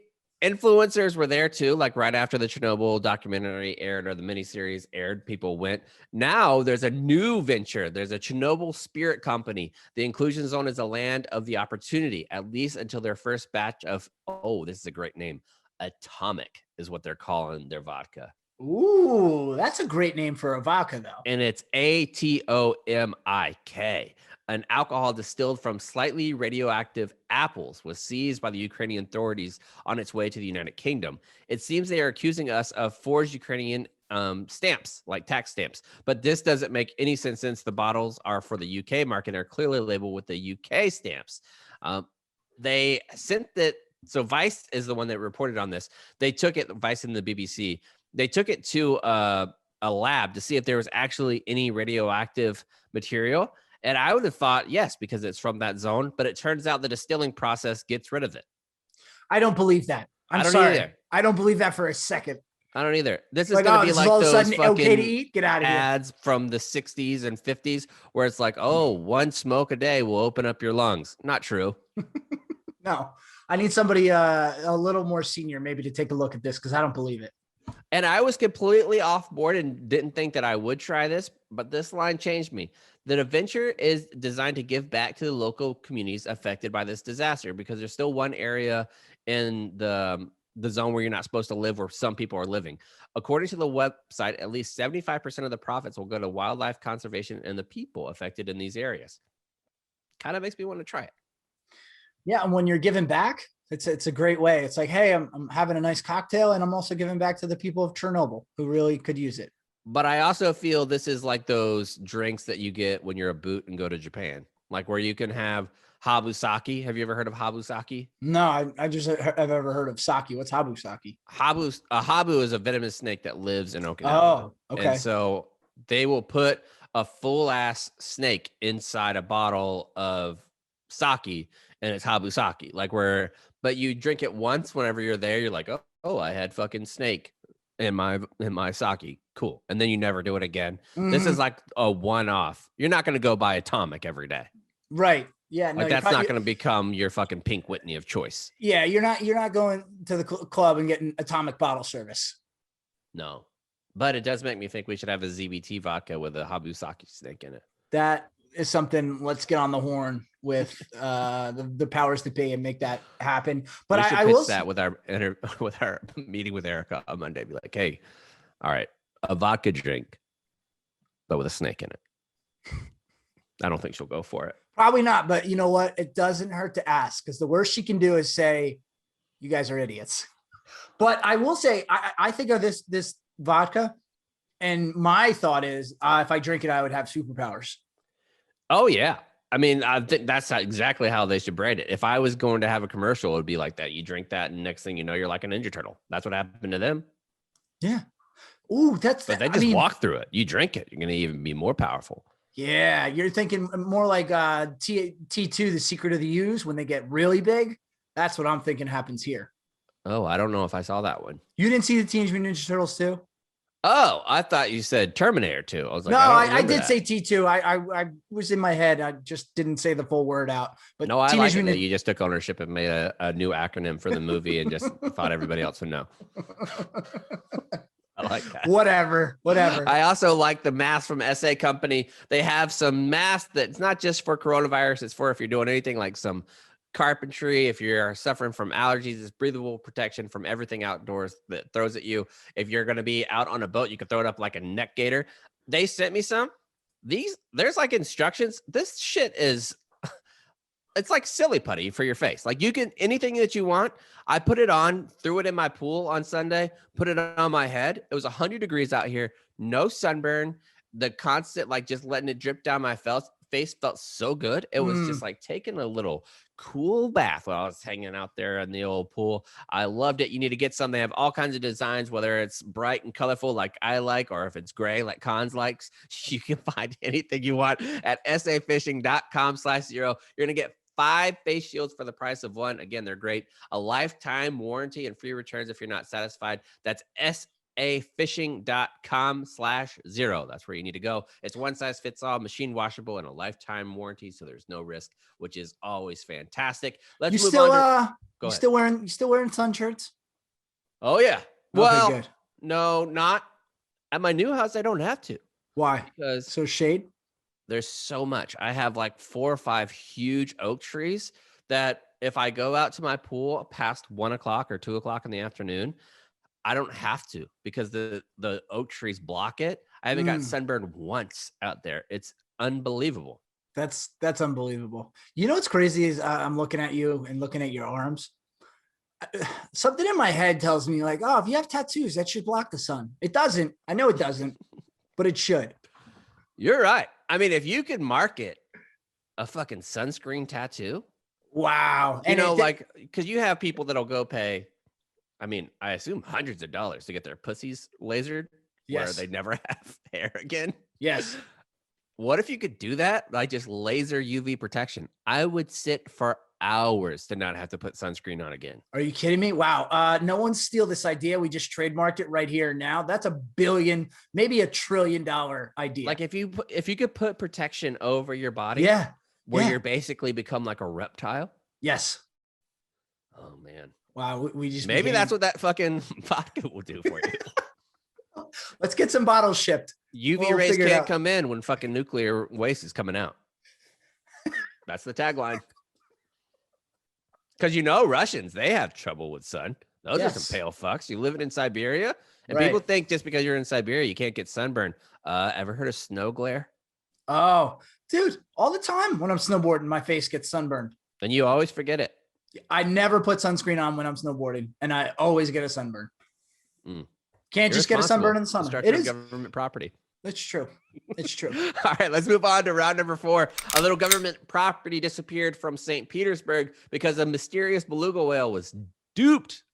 [SPEAKER 1] influencers were there too, like right after the Chernobyl documentary aired or the miniseries aired, people went. Now there's a new venture. There's a Chernobyl spirit company. The inclusion zone is a land of the opportunity, at least until their first batch of, this is a great name, Atomic is what they're calling their vodka.
[SPEAKER 2] Ooh, that's a great name for a vodka though.
[SPEAKER 1] And it's Atomik. An alcohol distilled from slightly radioactive apples was seized by the Ukrainian authorities on its way to the United Kingdom. It seems they are accusing us of forged Ukrainian stamps, like tax stamps. But this doesn't make any sense since the bottles are for the UK market and are clearly labeled with the UK stamps. They sent that. So Vice is the one that reported on this. They took it, Vice and the BBC, they took it to a lab to see if there was actually any radioactive material. And I would have thought, yes, because it's from that zone. But it turns out the distilling process gets rid of it.
[SPEAKER 2] I don't believe that. I'm sorry. Either. I don't believe that for a second.
[SPEAKER 1] I don't either. This is going to be like those fucking
[SPEAKER 2] okay to eat? Get out of
[SPEAKER 1] ads
[SPEAKER 2] here.
[SPEAKER 1] From the 60s and 50s where it's like, one smoke a day will open up your lungs. Not true.
[SPEAKER 2] No, I need somebody a little more senior maybe to take a look at this because I don't believe it.
[SPEAKER 1] And I was completely off board and didn't think that I would try this, but this line changed me. The adventure is designed to give back to the local communities affected by this disaster because there's still one area in the zone where you're not supposed to live where some people are living. According to the website, at least 75% of the profits will go to wildlife conservation and the people affected in these areas. Kind of makes me want to try it.
[SPEAKER 2] Yeah, and when you're giving back, it's a great way. It's like, hey, I'm having a nice cocktail and I'm also giving back to the people of Chernobyl who really could use it.
[SPEAKER 1] But I also feel this is like those drinks that you get when you're a boot and go to Japan, like where you can have Habusaki. Have you ever heard of Habusaki?
[SPEAKER 2] No, I just have ever heard of sake. What's Habusaki?
[SPEAKER 1] Habu is a venomous snake that lives in Okinawa.
[SPEAKER 2] Oh, okay.
[SPEAKER 1] And so they will put a full ass snake inside a bottle of sake, and it's Habusaki. But you drink it once whenever you're there. You're like, oh, I had fucking snake in my sake. Cool. And then you never do it again. This is like a one-off. You're not going to go buy Atomic every day.
[SPEAKER 2] Right. Yeah.
[SPEAKER 1] No, that's not going to become your fucking Pink Whitney of choice.
[SPEAKER 2] Yeah. You're not going to the club and getting Atomic bottle service.
[SPEAKER 1] No, but it does make me think we should have a ZBT vodka with a Habusaki snake in it.
[SPEAKER 2] That is something. Let's get on the horn with the powers that be and make that happen. But I will
[SPEAKER 1] that with our meeting with Erica on Monday. Be like, hey, all right, a vodka drink, but with a snake in it. I don't think she'll go for it.
[SPEAKER 2] Probably not, but you know what? It doesn't hurt to ask, because the worst she can do is say, you guys are idiots. But I will say, I think of this vodka, and my thought is, if I drink it, I would have superpowers.
[SPEAKER 1] Oh, yeah. I mean, I think that's exactly how they should brand it. If I was going to have a commercial, it would be like that. You drink that, and next thing you know, you're like a Ninja Turtle. That's what happened to them.
[SPEAKER 2] Yeah. Ooh,
[SPEAKER 1] but they just walk through it. You drink it, you're going to even be more powerful.
[SPEAKER 2] Yeah, you're thinking more like T2, The Secret of the Use, when they get really big. That's what I'm thinking happens here.
[SPEAKER 1] Oh, I don't know if I saw that one.
[SPEAKER 2] You didn't see the Teenage Mutant Ninja Turtles 2?
[SPEAKER 1] Oh, I thought you said Terminator 2. I was like,
[SPEAKER 2] no, I did
[SPEAKER 1] that.
[SPEAKER 2] say T2. I was in my head. I just didn't say the full word out. But
[SPEAKER 1] no, I like it that you just took ownership and made a new acronym for the movie and just thought everybody else would know. I like that.
[SPEAKER 2] Whatever.
[SPEAKER 1] I also like the mask from SA Company. They have some masks that's not just for coronavirus. It's for if you're doing anything like some carpentry, if you're suffering from allergies, it's breathable protection from everything outdoors that throws at you. If you're going to be out on a boat, you can throw it up like a neck gaiter. They sent me some. There's like instructions. This shit is, it's like silly putty for your face. Like you can, anything that you want. I put it on, threw it in my pool on Sunday, put it on my head. It was 100 degrees out here. No sunburn. The constant, like just letting it drip down my face felt so good. It was just like taking a little cool bath while I was hanging out there in the old pool. I loved it. You need to get some. They have all kinds of designs, whether it's bright and colorful like I like, or if it's gray like Cons likes. You can find anything you want at safishing.com/0. You're going to get 5 face shields for the price of 1. Again, they're great. A lifetime warranty and free returns if you're not satisfied. That's safishing.com/0. That's where you need to go. It's one size fits all, machine washable, and a lifetime warranty, so there's no risk, which is always fantastic. Let's move on.
[SPEAKER 2] You still wearing sun shirts?
[SPEAKER 1] Oh yeah. Well,
[SPEAKER 2] good.
[SPEAKER 1] No, not at my new house. I don't have to.
[SPEAKER 2] Why?
[SPEAKER 1] Because
[SPEAKER 2] so shade.
[SPEAKER 1] There's so much. I have like 4 or 5 huge oak trees that if I go out to my pool past 1 o'clock or 2 o'clock in the afternoon, I don't have to, because the oak trees block it. I haven't got sunburned once out there. It's unbelievable.
[SPEAKER 2] That's unbelievable. You know what's crazy is I'm looking at you and looking at your arms. Something in my head tells me like, oh, if you have tattoos, that should block the sun. It doesn't. I know it doesn't, but it should.
[SPEAKER 1] You're right. I mean, if you could market a fucking sunscreen tattoo.
[SPEAKER 2] Wow.
[SPEAKER 1] You know, like, because you have people that'll go pay, I mean, I assume hundreds of dollars to get their pussies lasered, where they never have hair again.
[SPEAKER 2] Yes.
[SPEAKER 1] What if you could do that? Like just laser UV protection. I would sit for hours to not have to put sunscreen on again.
[SPEAKER 2] Are you kidding me? Wow. No one steal this idea. We just trademarked it right here now. That's $1 billion, maybe $1 trillion idea.
[SPEAKER 1] Like if you could put protection over your body, where you're basically become like a reptile.
[SPEAKER 2] Yes.
[SPEAKER 1] Oh man.
[SPEAKER 2] Wow. We just
[SPEAKER 1] maybe that's what that fucking vodka will do for you.
[SPEAKER 2] Let's get some bottles shipped.
[SPEAKER 1] UV rays can't come in when fucking nuclear waste is coming out. That's the tagline. Because you know Russians, they have trouble with sun. Those are some pale fucks. You living in Siberia, and people think just because you're in Siberia, you can't get sunburn. Ever heard of snow glare?
[SPEAKER 2] Oh, dude, all the time when I'm snowboarding, my face gets sunburned.
[SPEAKER 1] And you always forget it.
[SPEAKER 2] I never put sunscreen on when I'm snowboarding, and I always get a sunburn. Can't just get a sunburn in the summer. It is
[SPEAKER 1] government property.
[SPEAKER 2] It's true. It's true.
[SPEAKER 1] All right, let's move on to round number 4. A little government property disappeared from St. Petersburg because a mysterious beluga whale was duped.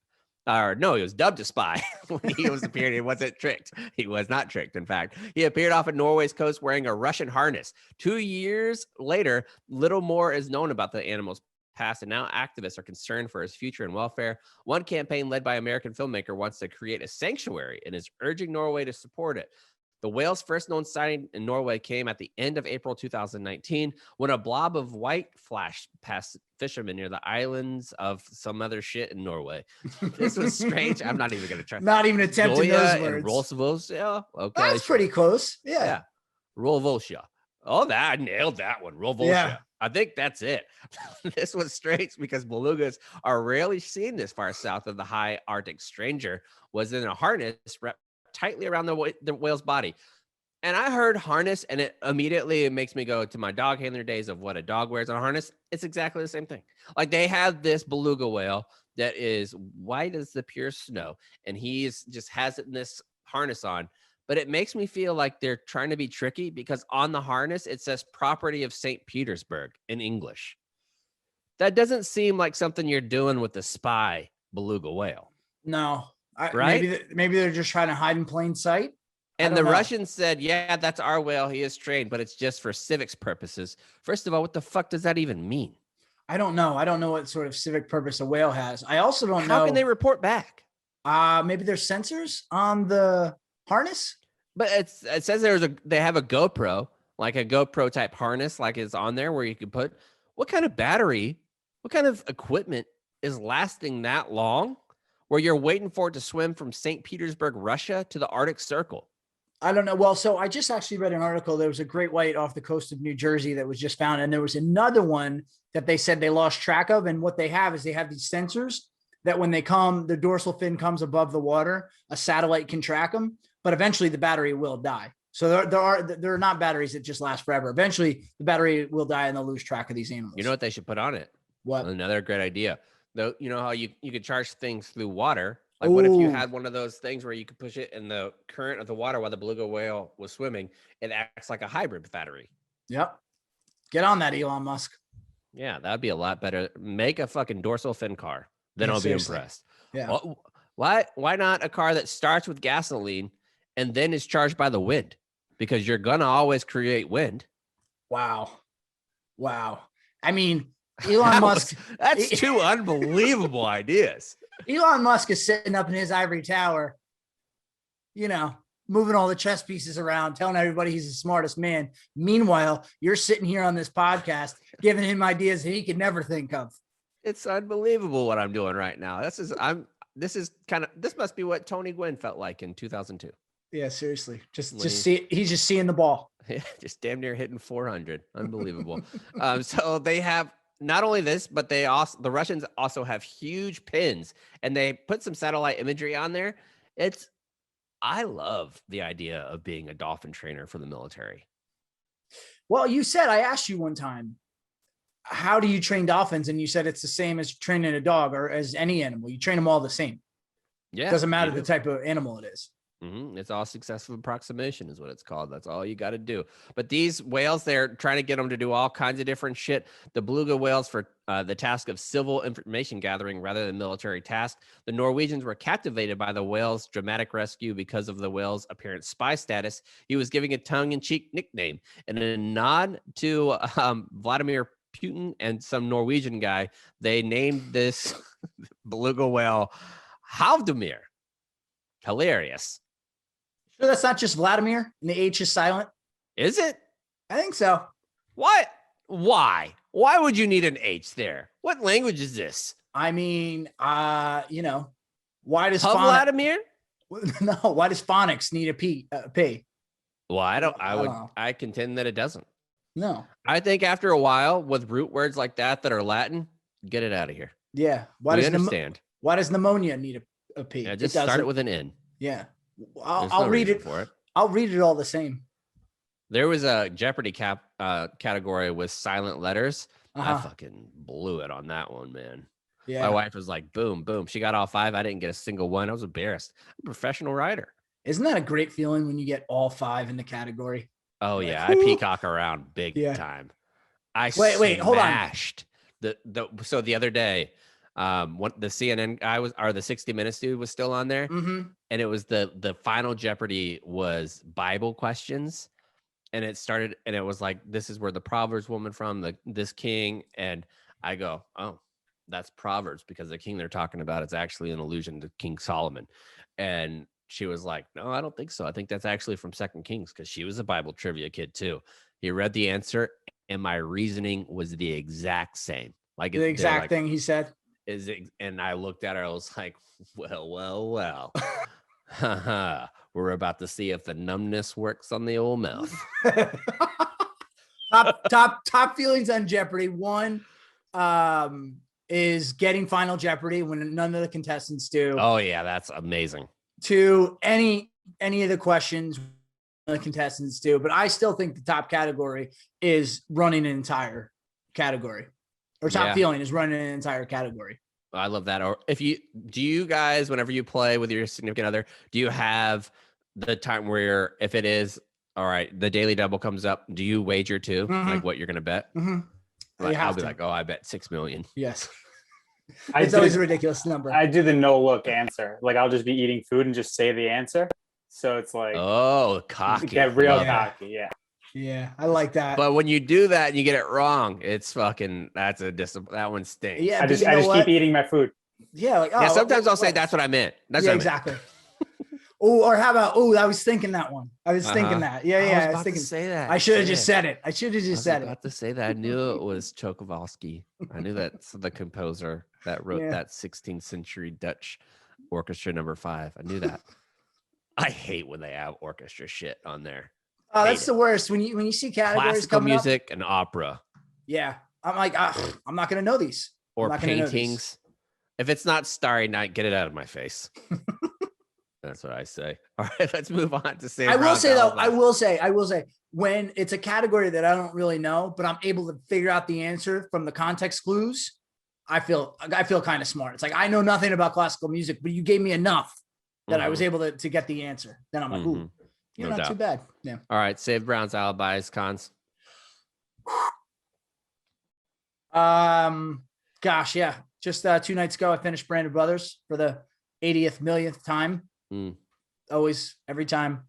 [SPEAKER 1] Or no, he was dubbed a spy when he was appeared. He wasn't tricked. He was not tricked. In fact, he appeared off of Norway's coast wearing a Russian harness. 2 years later, little more is known about the animal's past, and now activists are concerned for his future and welfare. One campaign led by American filmmaker wants to create a sanctuary and is urging Norway to support it. The whale's first known sighting in Norway came at the end of April 2019 when a blob of white flashed past fishermen near the islands of some other shit in Norway. This was strange. I'm not even going to try.
[SPEAKER 2] Not even attempting those words.
[SPEAKER 1] Rolsvosia. Okay.
[SPEAKER 2] That's pretty close. Yeah.
[SPEAKER 1] Rolvosia. Oh, I nailed that one. Rolvosia. Yeah. I think that's it. This was strange because belugas are rarely seen this far south of the high Arctic. Stranger was in a harness wrapped tightly around the whale's body. And I heard harness, and it makes me go to my dog handler days of what a dog wears on a harness. It's exactly the same thing. Like they have this beluga whale that is white as the pure snow, and he's just has it in this harness on. But it makes me feel like they're trying to be tricky because on the harness it says "Property of St. Petersburg" in English. That doesn't seem like something you're doing with the spy beluga whale.
[SPEAKER 2] No,
[SPEAKER 1] Right?
[SPEAKER 2] maybe they're just trying to hide in plain sight.
[SPEAKER 1] And the Russians said, yeah, that's our whale. He is trained, but it's just for civics purposes. First of all, what the fuck does that even mean?
[SPEAKER 2] I don't know. I don't know what sort of civic purpose a whale has. I also don't know.
[SPEAKER 1] How can they report back?
[SPEAKER 2] Maybe there's sensors on the harness.
[SPEAKER 1] But it says they have a GoPro, like a GoPro type harness, like it's on there where you can put what kind of battery, what kind of equipment is lasting that long where you're waiting for it to swim from St. Petersburg, Russia to the Arctic Circle?
[SPEAKER 2] I don't know. Well, so I just actually read an article. There was a great white off the coast of New Jersey that was just found. And there was another one that they said they lost track of. And what they have is they have these sensors that when they come, the dorsal fin comes above the water, a satellite can track them, but eventually the battery will die. So there are not batteries that just last forever. Eventually the battery will die and they'll lose track of these animals.
[SPEAKER 1] You know what they should put on it?
[SPEAKER 2] What?
[SPEAKER 1] Another great idea. Though, you know how you could charge things through water. Like, what if you had one of those things where you could push it in the current of the water while the beluga whale was swimming? It acts like a hybrid battery.
[SPEAKER 2] Yep. Get on that, Elon Musk.
[SPEAKER 1] Yeah, that'd be a lot better. Make a fucking dorsal fin car. Then I'll
[SPEAKER 2] seriously.
[SPEAKER 1] be impressed.
[SPEAKER 2] Yeah.
[SPEAKER 1] Well, why not a car that starts with gasoline and then is charged by the wind? Because you're going to always create wind.
[SPEAKER 2] Wow. I mean, Elon Musk.
[SPEAKER 1] That's two unbelievable ideas.
[SPEAKER 2] Elon Musk is sitting up in his ivory tower, moving all the chess pieces around, telling everybody he's the smartest man. Meanwhile, you're sitting here on this podcast, giving him ideas that he could never think of.
[SPEAKER 1] It's unbelievable what I'm doing right now. This must be what Tony Gwynn felt like in 2002.
[SPEAKER 2] Yeah, seriously. He's just seeing the ball.
[SPEAKER 1] Just damn near hitting 400. Unbelievable. So they have not only this, but the Russians also have huge pins, and they put some satellite imagery on there. I love the idea of being a dolphin trainer for the military.
[SPEAKER 2] Well, I asked you one time, how do you train dolphins? And you said it's the same as training a dog or as any animal. You train them all the same. Yeah. It doesn't matter the type of animal it is.
[SPEAKER 1] Mm-hmm. It's all successive approximation is what it's called. That's all you got to do. But these whales, they're trying to get them to do all kinds of different shit. The beluga whales for the task of civil information gathering rather than military task. The Norwegians were captivated by the whale's dramatic rescue because of the whale's apparent spy status. He was giving a tongue-in-cheek nickname. And in a nod to Vladimir Putin and some Norwegian guy, they named this beluga whale Havdumir. Hilarious.
[SPEAKER 2] Sure, that's not just Vladimir and the H is silent.
[SPEAKER 1] Is it?
[SPEAKER 2] I think so.
[SPEAKER 1] What? Why? Why would you need an H there? What language is this?
[SPEAKER 2] I mean, why does
[SPEAKER 1] Vladimir?
[SPEAKER 2] No, why does phonics need a P?
[SPEAKER 1] Well, I contend that it doesn't.
[SPEAKER 2] No.
[SPEAKER 1] I think after a while with root words like that are Latin, get it out of here.
[SPEAKER 2] Yeah. Why does pneumonia need a P?
[SPEAKER 1] Yeah, just start it with an N.
[SPEAKER 2] Yeah. I'll read it for it. I'll read it all the same.
[SPEAKER 1] There was a Jeopardy category with silent letters. I fucking blew it on that one, man. Yeah. My wife was like, boom, boom. She got all 5. I didn't get a single one. I was embarrassed. I'm a professional writer.
[SPEAKER 2] Isn't that a great feeling when you get all 5 in the category?
[SPEAKER 1] Oh, yeah. I peacock around big time.
[SPEAKER 2] Wait, hold on.
[SPEAKER 1] So the other day, the CNN guy the 60 Minutes dude was still on there. Mm-hmm. And it was the final Jeopardy was Bible questions. And it started, and it was like, this is where the Proverbs woman from, this king. And I go, oh, that's Proverbs, because the king they're talking about is actually an allusion to King Solomon. And she was like, no, I don't think so. I think that's actually from 2 Kings, because she was a Bible trivia kid too. He read the answer, and my reasoning was the exact same. Like
[SPEAKER 2] the exact thing he said.
[SPEAKER 1] And I looked at her, I was like, well. We're about to see if the numbness works on the old mouth.
[SPEAKER 2] top feelings on Jeopardy. One is getting Final Jeopardy when none of the contestants do.
[SPEAKER 1] Oh yeah, that's amazing.
[SPEAKER 2] 2, any of the questions the contestants do, but I still think the top category is running an entire category, or top feeling is running an entire category.
[SPEAKER 1] I love that. Or do you guys, whenever you play with your significant other, do you have the time where if it is, all right, the daily double comes up, do you wager too? Like what you're going to bet? Like, I'll be like, oh, I bet 6 million.
[SPEAKER 2] Yes. It's always a ridiculous number.
[SPEAKER 3] I do the no look answer. Like I'll just be eating food and just say the answer. So it's like,
[SPEAKER 1] oh, cocky.
[SPEAKER 3] Get real cocky. Yeah.
[SPEAKER 2] Yeah, I like that.
[SPEAKER 1] But when you do that and you get it wrong, it's fucking, that one stinks.
[SPEAKER 2] Yeah,
[SPEAKER 3] I just keep eating my food.
[SPEAKER 2] Yeah. Like,
[SPEAKER 1] sometimes I'll say that's what I meant. That's
[SPEAKER 2] what exactly. Oh, or how about, I was thinking that one. I was thinking that. I was thinking,
[SPEAKER 1] to say that.
[SPEAKER 2] I should have just said it. I should have just said it.
[SPEAKER 1] I was about to say that. I knew it was Tchaikovsky. I knew that's the composer that wrote that 16th century Dutch orchestra number 5. I knew that. I hate when they have orchestra shit on there.
[SPEAKER 2] Oh, that's the worst. When you see categories
[SPEAKER 1] classical music and opera.
[SPEAKER 2] Yeah. I'm like, I'm not going to know these.
[SPEAKER 1] Or paintings. If it's not Starry Night, get it out of my face. That's what I say. All right, let's move on to say.
[SPEAKER 2] I will say, when it's a category that I don't really know, but I'm able to figure out the answer from the context clues, I feel kind of smart. It's like, I know nothing about classical music, but you gave me enough that I was able to get the answer. Then I'm like, ooh, you're not too bad. Yeah.
[SPEAKER 1] All right, save Brown's alibis, cons.
[SPEAKER 2] Gosh, yeah. Just 2 nights ago, I finished Brandon Brothers for the 80th millionth time. Always, every time.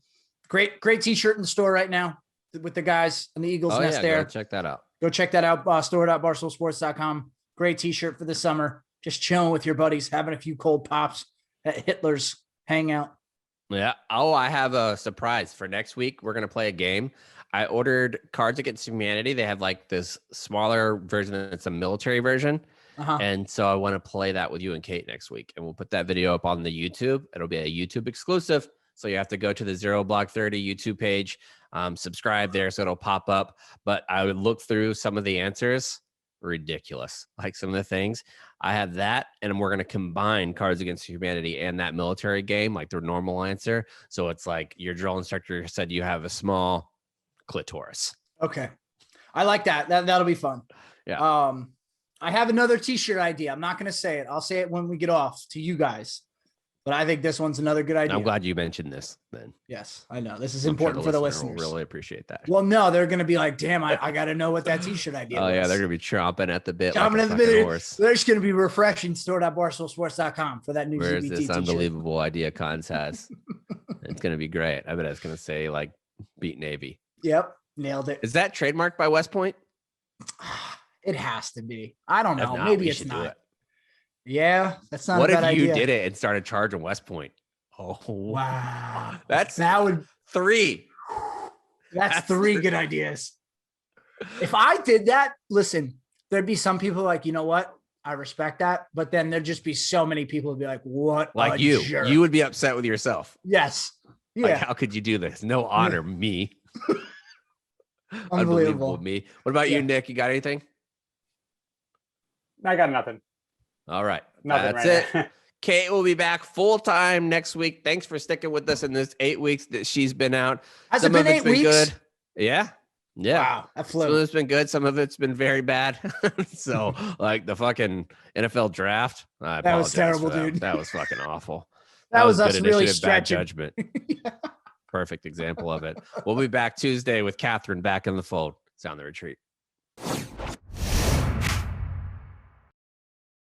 [SPEAKER 2] Great t-shirt in the store right now with the guys and the Eagles nest there.
[SPEAKER 1] Go check that out.
[SPEAKER 2] Go check that out. Store.barstoolsports.com. Great t-shirt for the summer. Just chilling with your buddies, having a few cold pops at Hitler's hangout.
[SPEAKER 1] Yeah. Oh, I have a surprise for next week. We're going to play a game. I ordered Cards Against Humanity. They have like this smaller version. It's a military version. And so I want to play that with you and Kate next week. And we'll put that video up on the YouTube. It'll be a YouTube exclusive. So you have to go to the Zero Block 30 YouTube page, subscribe there so it'll pop up. But I would look through some of the answers. Ridiculous. Like some of the things. I have that. And we're going to combine Cards Against Humanity and that military game, like the normal answer. So it's like your drill instructor said you have a small clitoris.
[SPEAKER 2] Okay. I like that. That'll be fun.
[SPEAKER 1] Yeah.
[SPEAKER 2] I have another t-shirt idea. I'm not going to say it. I'll say it when we get off to you guys. But I think this one's another good idea.
[SPEAKER 1] I'm glad you mentioned this then.
[SPEAKER 2] Yes, I know. This is important for the listeners.
[SPEAKER 1] We'll really appreciate that.
[SPEAKER 2] Well, no, they're going to be like, damn, I got to know what that t-shirt idea was.
[SPEAKER 1] Yeah, they're going to be chomping at the bit.
[SPEAKER 2] Chomping at the bit. They're just going to be refreshing store.barstoolsports.com for that new
[SPEAKER 1] Where's
[SPEAKER 2] ZBT
[SPEAKER 1] this
[SPEAKER 2] t-shirt.
[SPEAKER 1] unbelievable idea Cons has? It's going to be great. I bet it's going to say like beat Navy.
[SPEAKER 2] Yep, nailed it.
[SPEAKER 1] Is that trademarked by West Point?
[SPEAKER 2] It has to be. I don't know.
[SPEAKER 1] Not,
[SPEAKER 2] maybe it's not. Yeah, that's not
[SPEAKER 1] what
[SPEAKER 2] a bad idea.
[SPEAKER 1] What if you did it and started charging West Point? Oh,
[SPEAKER 2] wow.
[SPEAKER 1] That would 3.
[SPEAKER 2] That's 3 good ideas. If I did that, listen, there'd be some people like, you know what? I respect that. But then there'd just be so many people who'd be like, what?
[SPEAKER 1] Like you. Jerk. You would be upset with yourself.
[SPEAKER 2] Yes. Yeah.
[SPEAKER 1] Like, how could you do this? No honor, me.
[SPEAKER 2] Unbelievable
[SPEAKER 1] me. What about you, Nick? You got anything?
[SPEAKER 3] I got nothing.
[SPEAKER 1] All right.
[SPEAKER 3] Nothing
[SPEAKER 1] That's
[SPEAKER 3] right
[SPEAKER 1] it. Kate will be back full time next week. Thanks for sticking with us in this 8 weeks that she's been out.
[SPEAKER 2] Has it been 8 weeks?
[SPEAKER 1] Good. Yeah. Yeah.
[SPEAKER 2] Wow. That flew.
[SPEAKER 1] Some of it's been good. Some of it's been very bad. So like the fucking NFL draft. That
[SPEAKER 2] was terrible, dude.
[SPEAKER 1] That was fucking awful.
[SPEAKER 2] That was us really stretching.
[SPEAKER 1] Bad judgment. Yeah. Perfect example of it. We'll be back Tuesday with Catherine back in the fold. Sound the retreat.